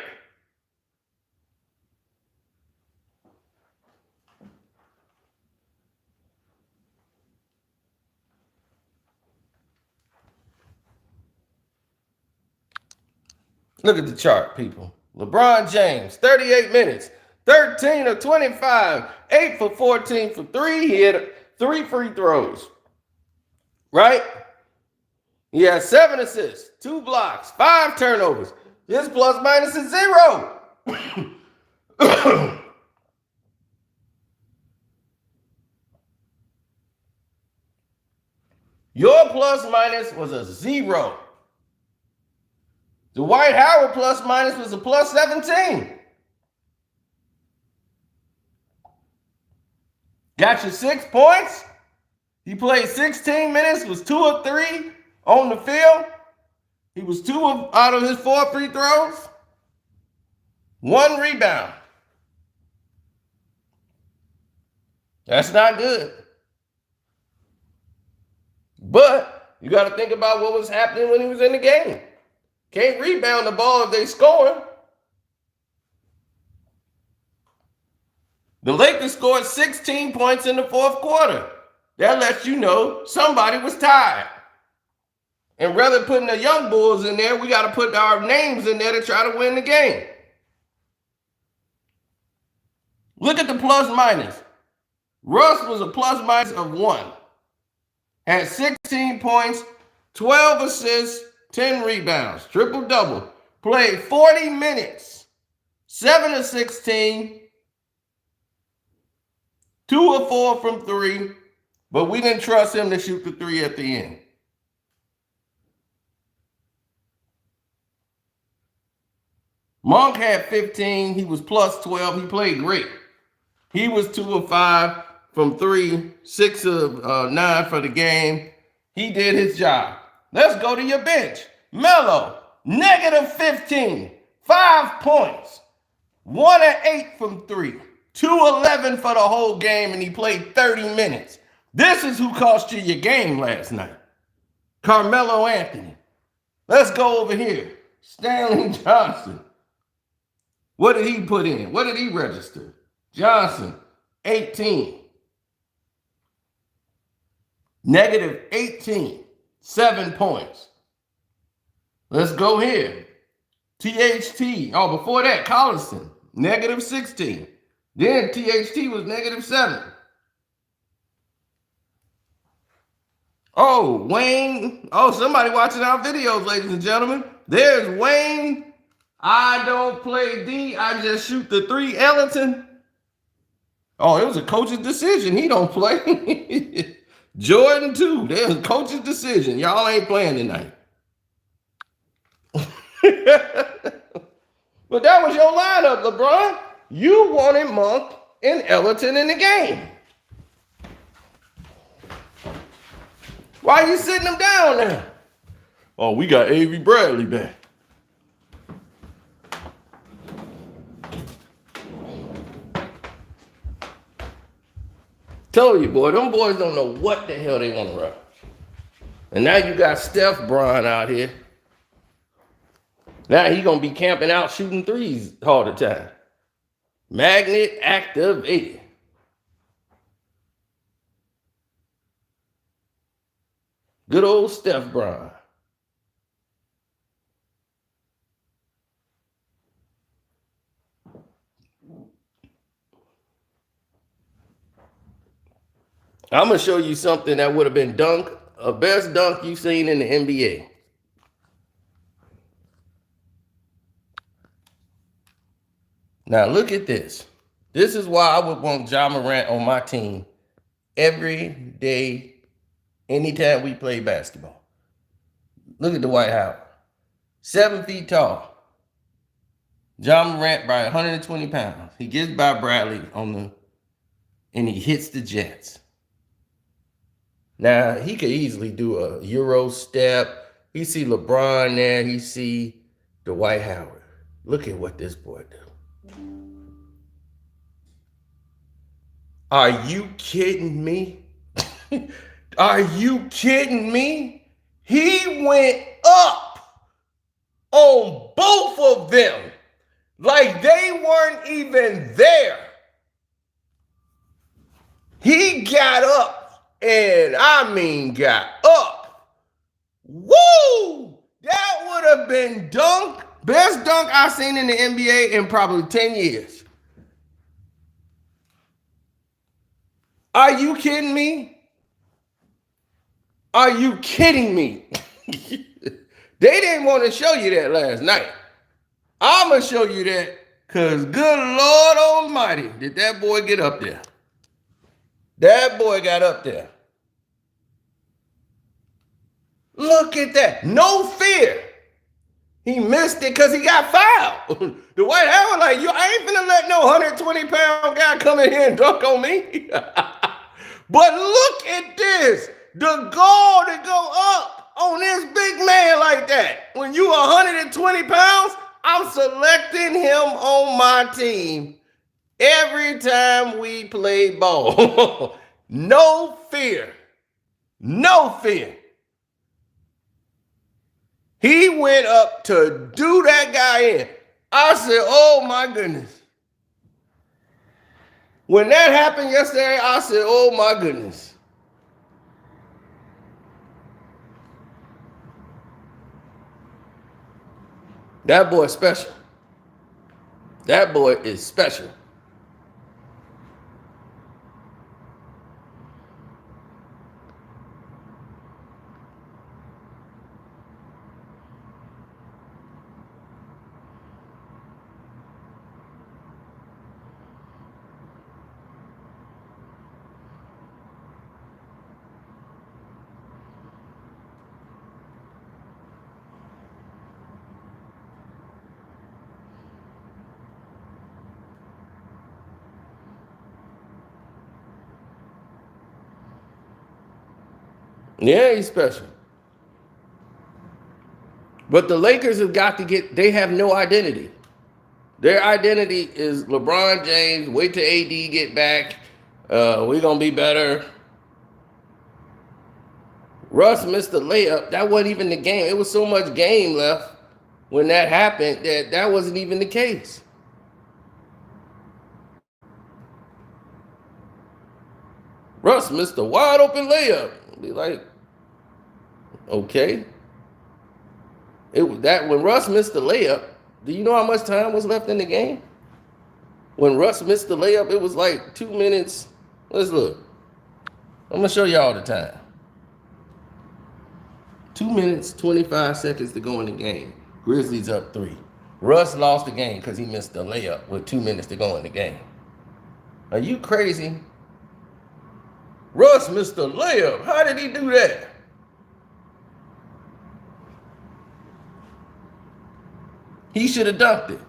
Look at the chart, people. LeBron James, 38 minutes, 13 of 25, 8 for 14 for 3. He had 3 free throws, right? He has 7 assists, 2 blocks, 5 turnovers. His plus minus is 0. Your plus minus was a 0. Dwight Howard plus minus was a plus 17. Got you 6 points. He played 16 minutes, was 2 of 3 on the field. He was out of his 4 free throws, 1 rebound. That's not good. But you got to think about what was happening when he was in the game. Can't rebound the ball if they scoring. The Lakers scored 16 points in the 4th quarter. That lets you know somebody was tired. And rather than putting the young bulls in there, we got to put our names in there to try to win the game. Look at the plus minus. Russ was a plus minus of 1. Had 16 points, 12 assists, 10 rebounds, triple double. Played 40 minutes, 7 of 16, 2 of 4 from 3, but we didn't trust him to shoot the 3 at the end. Monk had 15. He was plus 12. He played great. He was 2 of 5 from 3, 6 of 9 for the game. He did his job. Let's go to your bench. Melo, negative 15, 5 points, 1 of 8 from 3, 2-11 for the whole game, and he played 30 minutes. This is who cost you your game last night. Carmelo Anthony. Let's go over here. Stanley Johnson. What did he put in? What did he register? Johnson, 18. Negative 18, 7 points. Let's go here. THT. Oh, before that, Collison, negative 16. Then THT was negative 7. Oh, Wayne. Oh, somebody watching our videos, ladies and gentlemen. There's Wayne. I don't play D. I just shoot the 3. Ellington. Oh, it was a coach's decision. He don't play. Jordan, too. There's a coach's decision. Y'all ain't playing tonight. But that was your lineup, LeBron. You wanted Monk and Ellington in the game. Why are you sitting them down there? Oh, we got Avery Bradley back. Told you, boy, them boys don't know what the hell they want to run. And now you got Steph Bron out here. Now he going to be camping out shooting 3s all the time. Magnet activated. Good old Steph Bron. I'm going to show you something that would have been a best dunk you've seen in the NBA. Now look at this. This is why I would want Ja Morant on my team every day, anytime we play basketball. Look at Dwight Howard. 7 feet tall. Ja Morant by 120 pounds. He gets by Bradley and he hits the Jets. Now, he could easily do a Euro step. He see LeBron there. He see Dwight Howard. Look at what this boy do. Are you kidding me? Are you kidding me? He went up on both of them like they weren't even there. He got up. And I mean got up. Woo! That would have been dunk. Best dunk I've seen in the NBA in probably 10 years. Are you kidding me? Are you kidding me? They didn't want to show you that last night. I'm going to show you that because good Lord Almighty, did that boy get up there. That boy got up there. Look at that. No fear. He missed it because he got fouled. Dwight Howard like, I ain't finna let no 120-pound guy come in here and dunk on me. But look at this. The goal to go up on this big man like that. When you 120 pounds, I'm selecting him on my team every time we play ball. No fear. No fear. He went up to do that guy in. I said, oh my goodness. When that happened yesterday, I said, oh my goodness. That boy is special. That boy is special. Yeah, he's special. But the Lakers have got to they have no identity. Their identity is LeBron James, wait till AD get back. We're going to be better. Russ missed the layup. That wasn't even the game. It was so much game left when that happened that wasn't even the case. Russ missed a wide open layup. Be like, okay. When Russ missed the layup, do you know how much time was left in the game? When Russ missed the layup, it was like 2 minutes. Let's look. I'm going to show y'all the time. 2 minutes, 25 seconds to go in the game. Grizzlies up 3. Russ lost the game because he missed the layup with 2 minutes to go in the game. Are you crazy? Russ missed the layup. How did he do that? He should have dunked it.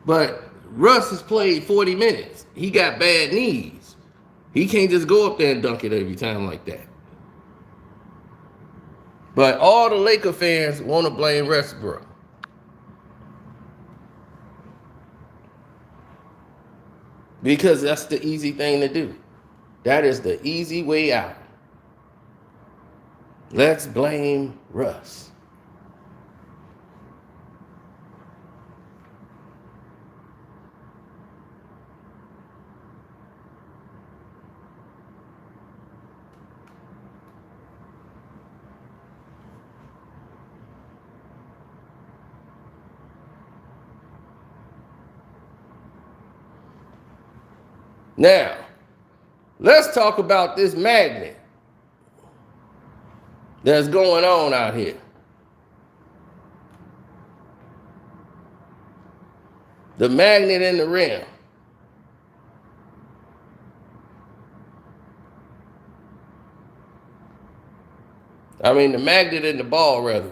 But Russ has played 40 minutes. He got bad knees. He can't just go up there and dunk it every time like that. But all the Laker fans want to blame Westbrook. Because that's the easy thing to do. That is the easy way out. Let's blame Russ. Now, let's talk about this magnet that's going on out here. The magnet in the rim. I mean, the magnet in the ball, rather.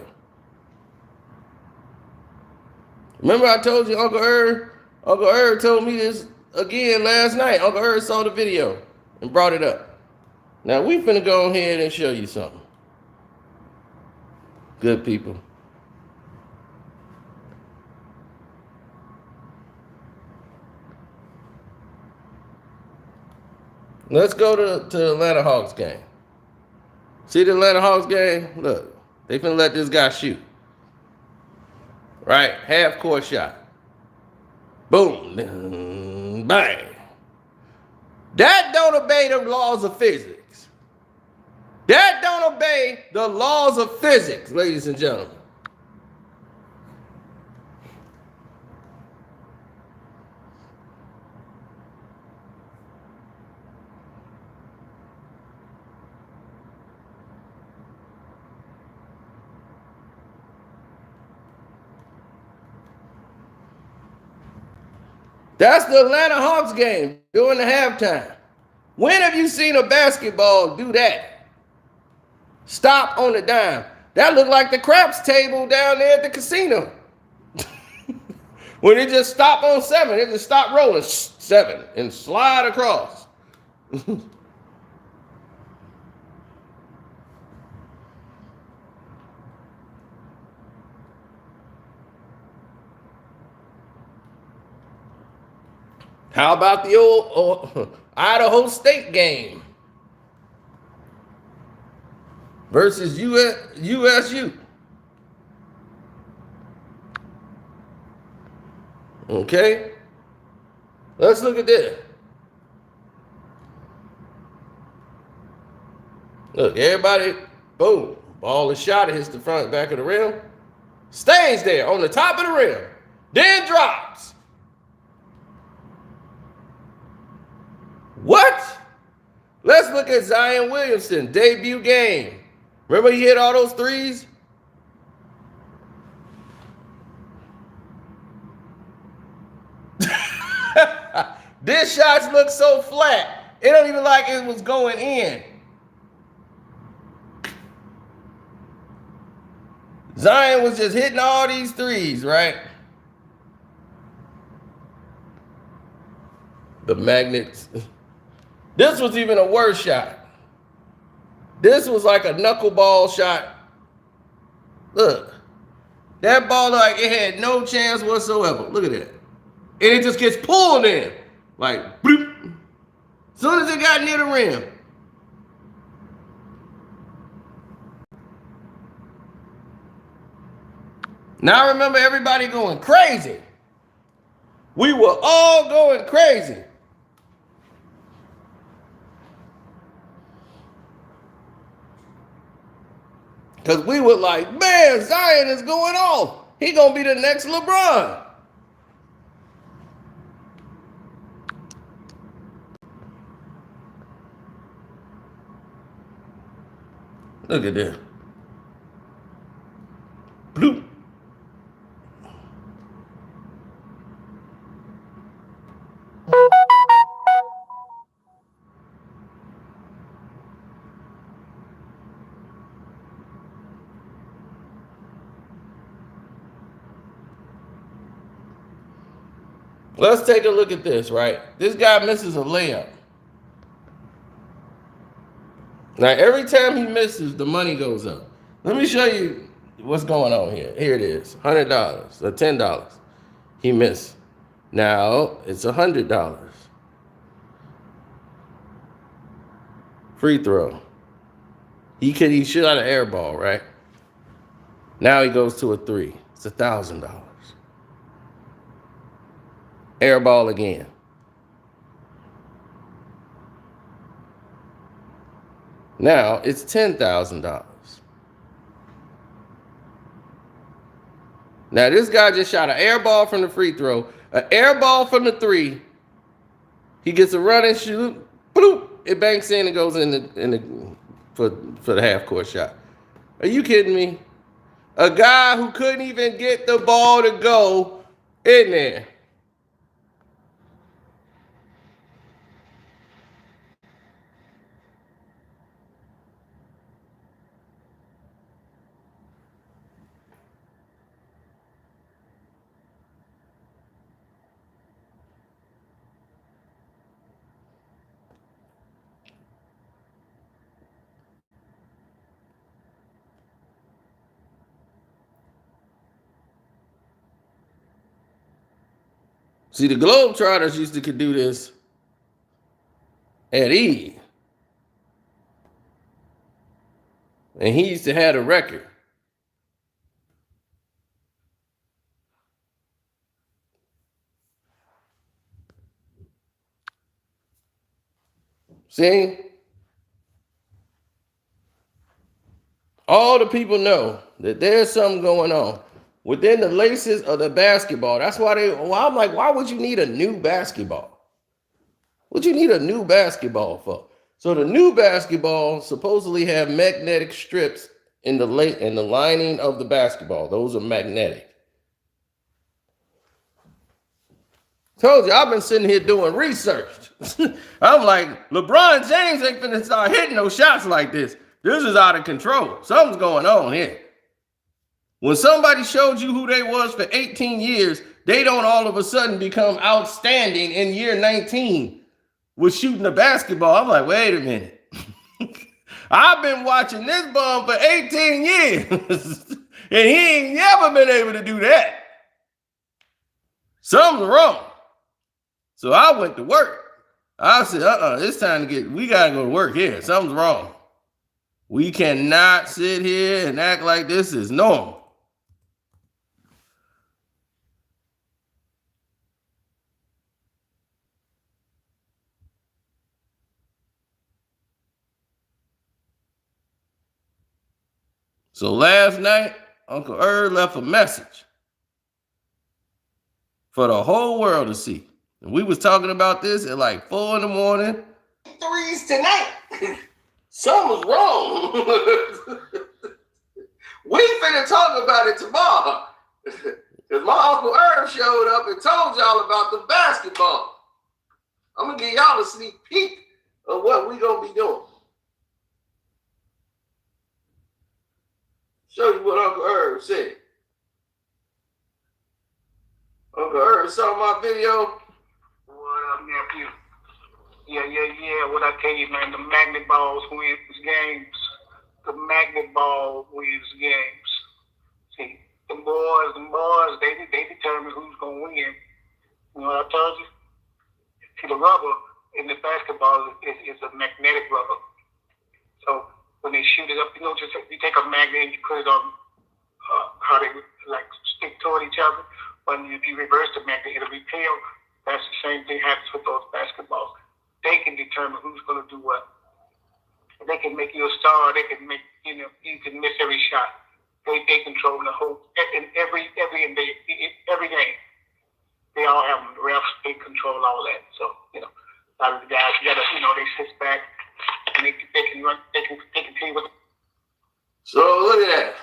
Remember I told you Uncle Herb told me this again last night. Uncle Herb saw the video and brought it up. Now we finna go ahead and show you something. Good people. Let's go to the Atlanta Hawks game. See the Atlanta Hawks game? Look, they finna let this guy shoot. Right? Half court shot. Boom. Bang. That don't obey the laws of physics. That don't obey the laws of physics, ladies and gentlemen. That's the Atlanta Hawks game during the halftime. When have you seen a basketball do that? Stop on the dime. That looked like the craps table down there at the casino. When it just stopped on 7, it just stopped rolling 7 and slide across. How about the old Idaho State game versus USU? Okay, let's look at this. Look, everybody, boom, ball is shot, it hits the front back of the rim, stays there on the top of the rim, then drops. What? Let's look at Zion Williamson, debut game. Remember he hit all those threes? This shots look so flat. It don't even like it was going in. Zion was just hitting all these threes, right? The magnets. This was even a worse shot. This was like a knuckleball shot. Look. That ball, like, it had no chance whatsoever. Look at that. And it just gets pulled in. Like, bloop. As soon as it got near the rim. Now I remember everybody going crazy. We were all going crazy. Because we were like, man, Zion is going off. He going to be the next LeBron. Look at this. Bloop. Let's take a look at this, right? This guy misses a layup. Now, every time he misses, the money goes up. Let me show you what's going on here. Here it is, $100 or $10. He missed. Now, it's $100. Free throw. He shot an air ball, right? Now he goes to a three. It's $1,000. Air ball again. Now it's $10,000. Now this guy just shot an air ball from the free throw, an air ball from the three. He gets a run and shoot. Bloop, it banks in and goes for the half court shot. Are you kidding me? A guy who couldn't even get the ball to go in there. See, the Globetrotters used to could do this at E. And he used to have a record. See? All the people know that there's something going on within the laces of the basketball. That's why I'm like, why would you need a new basketball? What you need a new basketball for? So the new basketball supposedly have magnetic strips in the lining of the basketball. Those are magnetic. Told you, I've been sitting here doing research. I'm like, LeBron James ain't finna start hitting no shots like this. This is out of control. Something's going on here. When somebody showed you who they was for 18 years, they don't all of a sudden become outstanding in year 19 with shooting the basketball. I'm like, wait a minute. I've been watching this bum for 18 years, and he ain't never been able to do that. Something's wrong. So I went to work. I said, it's time to we gotta go to work here. Something's wrong. We cannot sit here and act like this is normal. So last night, Uncle Irv left a message for the whole world to see. And we was talking about this at like 4 in the morning. Threes tonight. Something's wrong. We finna talk about it tomorrow. Because my Uncle Irv showed up and told y'all about the basketball. I'm gonna give y'all a sneak peek of what we gonna be doing. Show you what Uncle Irv said. Uncle Irv saw my video. What up, nephew? Yeah. What I tell you, man, the magnet balls wins games. The magnet ball wins games. See, the boys, they determine who's gonna win. You know what I told you? See, the rubber in the basketball is a magnetic rubber. So when they shoot it up, just you take a magnet and you put it on how they like stick toward each other. But if you reverse the magnet, it'll repel. That's the same thing happens with those basketballs. They can determine who's going to do what. They can make you a star. They can make you can miss every shot. They control the whole in every game. They all have them. The refs. They control all that. So a lot of the guys gotta they sit back and they can run. They can tell you what. So look at that.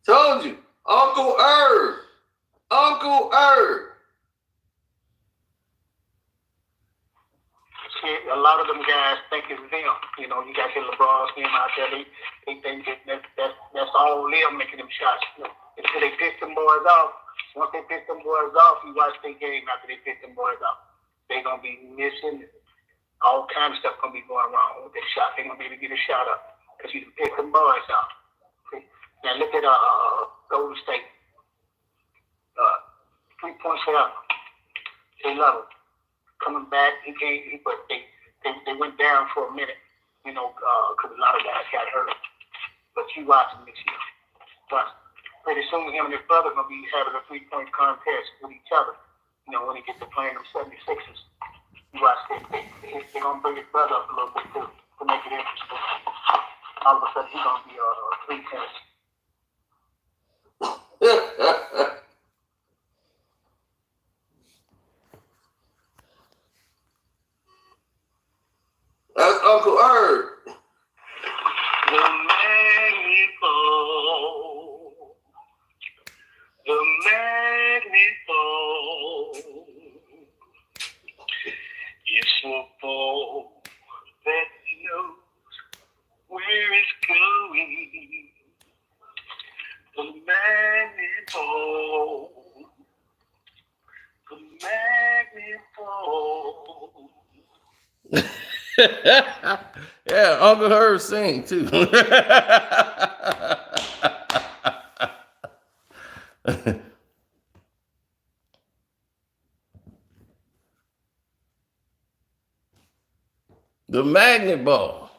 Told you, Uncle Irv. See, a lot of them guys think it's them. You got your Lebron's name out there. They think that's all them making them shots. Until they piss them boys off. Once they piss them boys off, you watch their game after they piss them boys off. They're gonna be missing all kinds of stuff gonna be going wrong with their shot. They're gonna be able to get a shot up because you piss them boys off. Now look at Golden State. 3-point shot. They love it. Coming back, but they went down for a minute, because a lot of guys got hurt. But you watch them this year. But pretty soon him and his brother gonna be having a 3-point contest with each other. When he gets to playing them 76ers. You watch they're gonna bring his brother up a little bit too to make it interesting. All of a sudden he's gonna be a 3-tennis. That's Uncle Irv. The magnet ball. The magnet ball. It's a ball that knows where it's going. The magnet ball. The magnet ball. Yeah, Uncle Herb sing too. The magnet ball.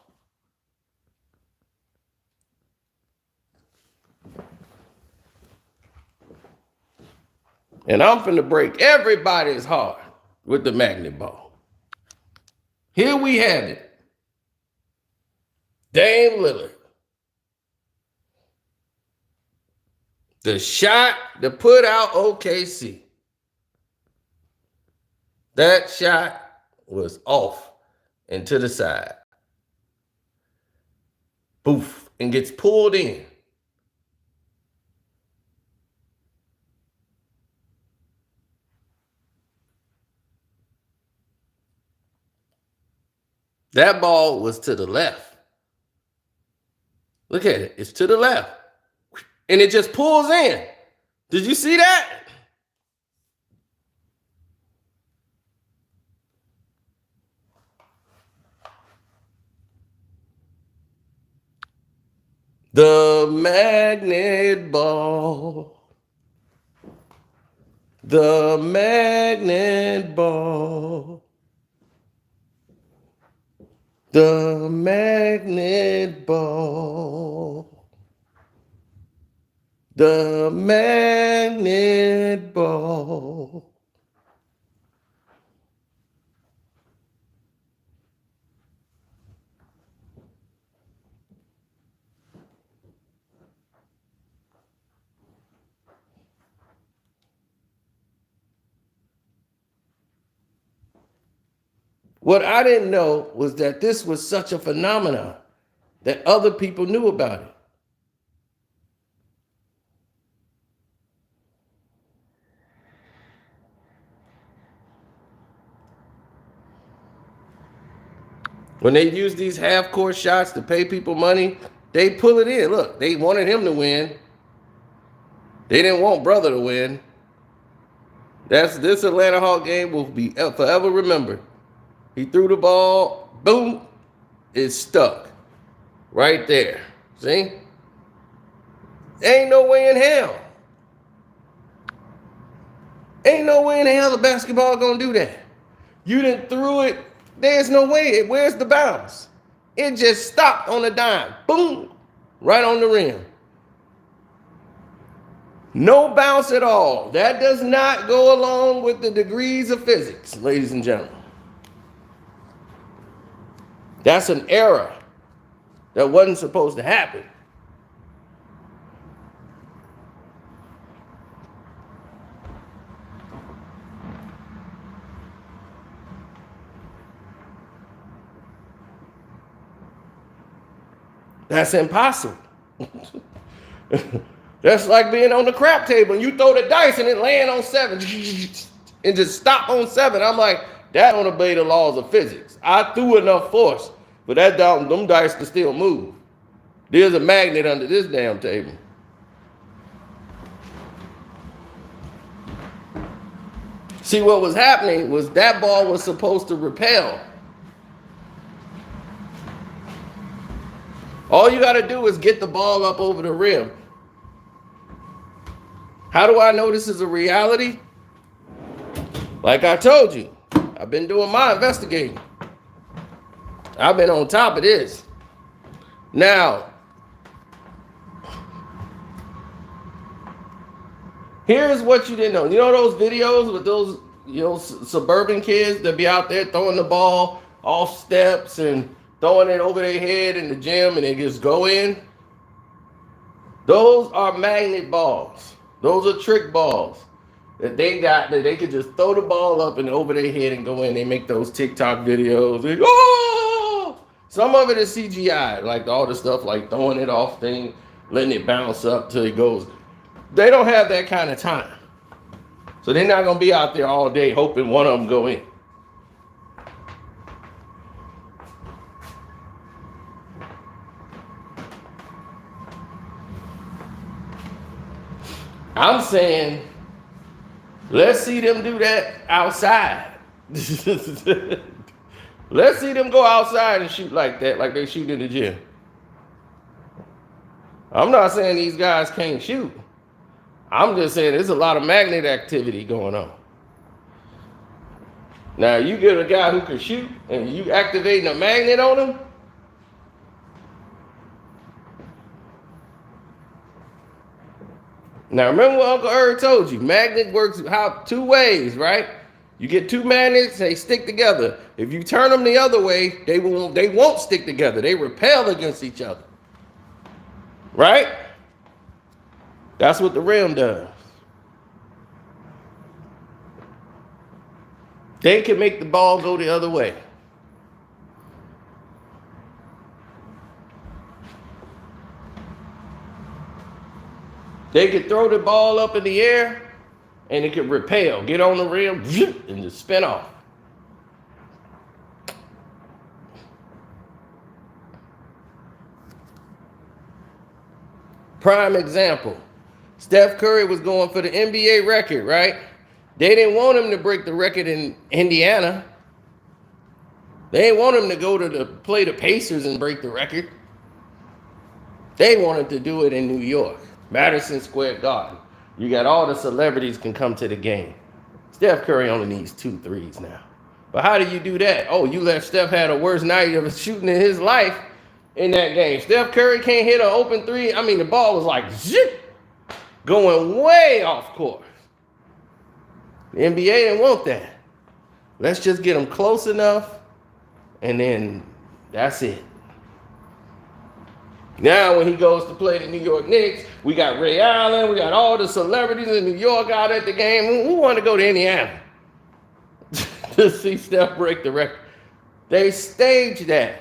And I'm finna break everybody's heart with the magnet ball. Here we have it. Dame Lillard. The shot to put out OKC. That shot was off and to the side. Boof. And gets pulled in. That ball was to the left. Look at it. It's to the left. And it just pulls in. Did you see that? The magnet ball. The magnet ball. The magnet ball. The magnet ball. What I didn't know was that this was such a phenomenon that other people knew about it. When they use these half-court shots to pay people money, they pull it in. Look, they wanted him to win. They didn't want brother to win. This Atlanta Hawk game will be forever remembered. He threw the ball, boom, it's stuck right there. See? Ain't no way in hell. Ain't no way in hell the basketball gonna do that. You done threw it. There's no way. Where's the bounce? It just stopped on a dime. Boom, right on the rim. No bounce at all. That does not go along with the degrees of physics, ladies and gentlemen. That's an error that wasn't supposed to happen. That's impossible. That's like being on the crap table and you throw the dice and it land on 7 and just stop on 7. I'm like, that don't obey the laws of physics. I threw enough force for them dice to still move. There's a magnet under this damn table. See, what was happening was that ball was supposed to repel. All you got to do is get the ball up over the rim. How do I know this is a reality? Like I told you, I've been doing my investigating. I've been on top of this. Now, here's what you didn't know. You know those videos with those, suburban kids that be out there throwing the ball off steps and throwing it over their head in the gym and they just go in? Those are magnet balls. Those are trick balls that they got that they could just throw the ball up and over their head and go in. They make those TikTok videos. They, oh! Some of it is CGI, like all the stuff like throwing it off thing, letting it bounce up till it goes. They don't have that kind of time. So they're not going to be out there all day hoping one of them go in. I'm saying, let's see them do that outside. Let's see them go outside and shoot like that, like they shoot in the gym. I'm not saying these guys can't shoot. I'm just saying there's a lot of magnet activity going on. Now, you get a guy who can shoot and you activating a magnet on him, now, remember what Uncle Erg told you. Magnet works two ways, right? You get two magnets, they stick together. If you turn them the other way, they won't stick together. They repel against each other. Right? That's what the rim does. They can make the ball go the other way. They could throw the ball up in the air and it could repel, get on the rim, and just spin off. Prime example. Steph Curry was going for the NBA record, right? They didn't want him to break the record in Indiana. They didn't want him to go to play the Pacers and break the record. They wanted to do it in New York. Madison Square Garden. You got all the celebrities can come to the game. Steph Curry only needs 2 threes now. But how do you do that? Oh, you let Steph have the worst night of shooting in his life in that game. Steph Curry can't hit an open three. I mean, the ball was like zip, going way off course. The NBA didn't want that. Let's just get them close enough, and then that's it. Now, when he goes to play the New York Knicks, we got Ray Allen, we got all the celebrities in New York out at the game. Who want to go to Indiana to see Steph break the record? They staged that.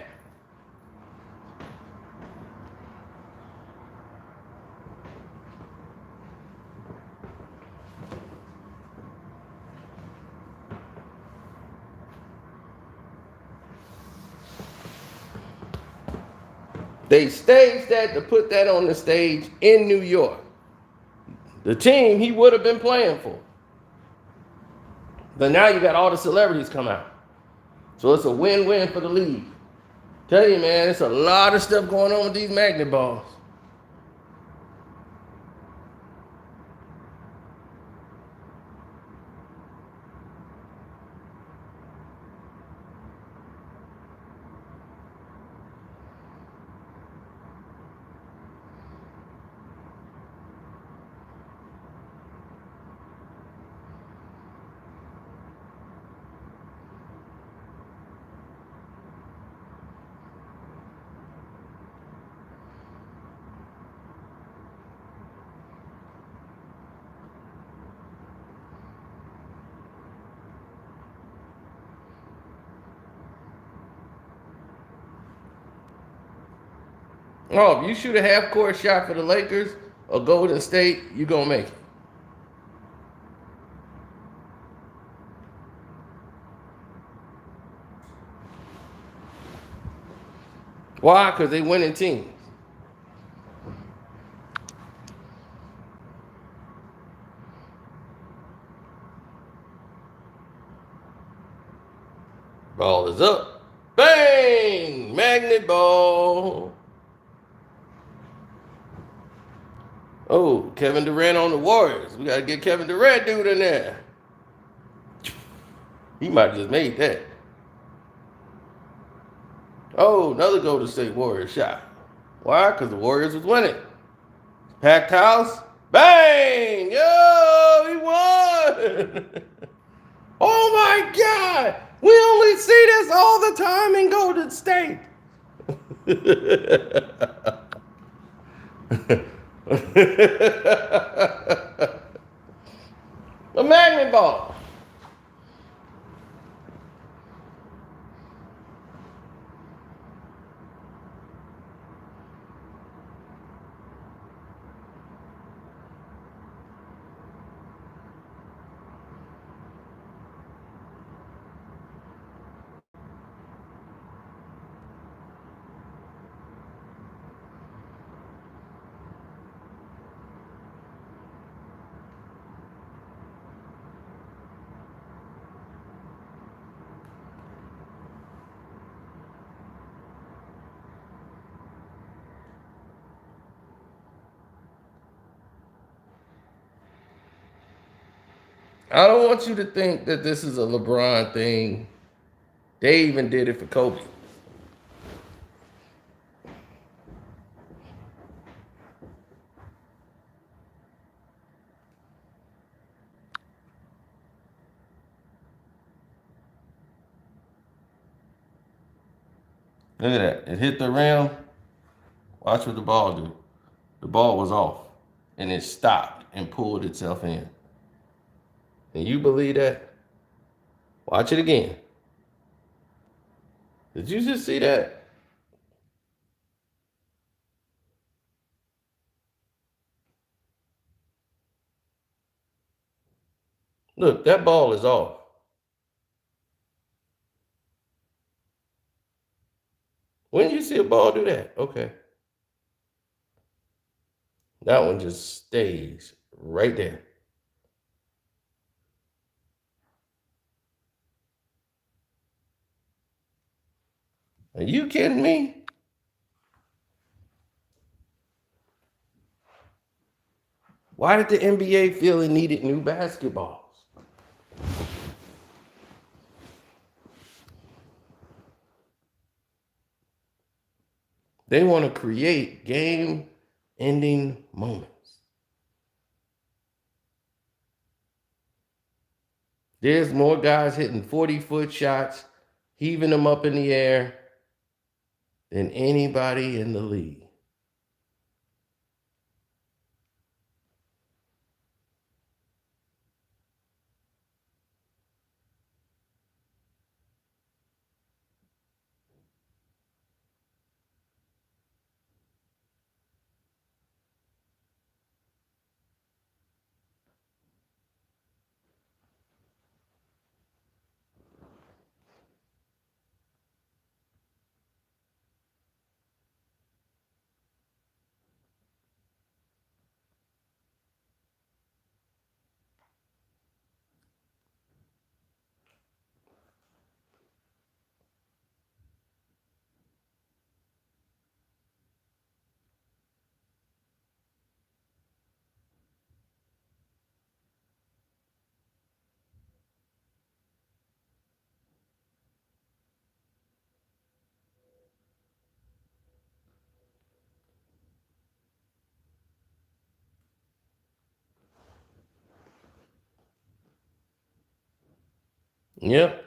They staged that to put that on the stage in New York. The team he would have been playing for. But now you got all the celebrities come out. So it's a win-win for the league. Tell you, man, it's a lot of stuff going on with these magnet balls. Oh, if you shoot a half-court shot for the Lakers or Golden State, you're going to make it. Why? Because they winning teams. Ball is up. Bang! Magnet ball. Oh, Kevin Durant on the Warriors. We got to get Kevin Durant dude in there. He might have just made that. Oh, another Golden State Warriors shot. Why? Because the Warriors was winning. Packed house. Bang! Yo, he won! Oh my God! We only see this all the time in Golden State. A magnet ball. I don't want you to think that this is a LeBron thing. They even did it for Kobe. Look at that. It hit the rim. Watch what the ball do. The ball was off. And it stopped and pulled itself in. And you believe that? Watch it again. Did you just see that? Look, that ball is off. When you see a ball do that? Okay. That one just stays right there. Are you kidding me? Why did the NBA feel it needed new basketballs? They want to create game-ending moments. There's more guys hitting 40-foot shots, heaving them up in the air than anybody in the league. Yep.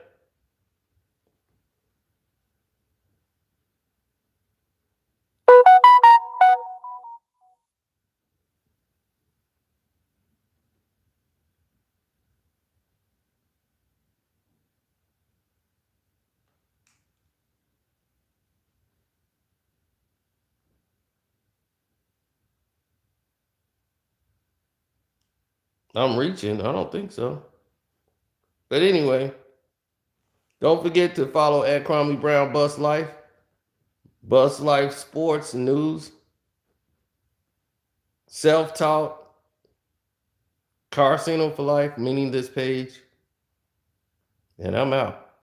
I'm reaching. I don't think so. But anyway, don't forget to follow at Cromley Brown Bus Life Sports News, Self-Taught, Carcino for Life, meaning this page. And I'm out.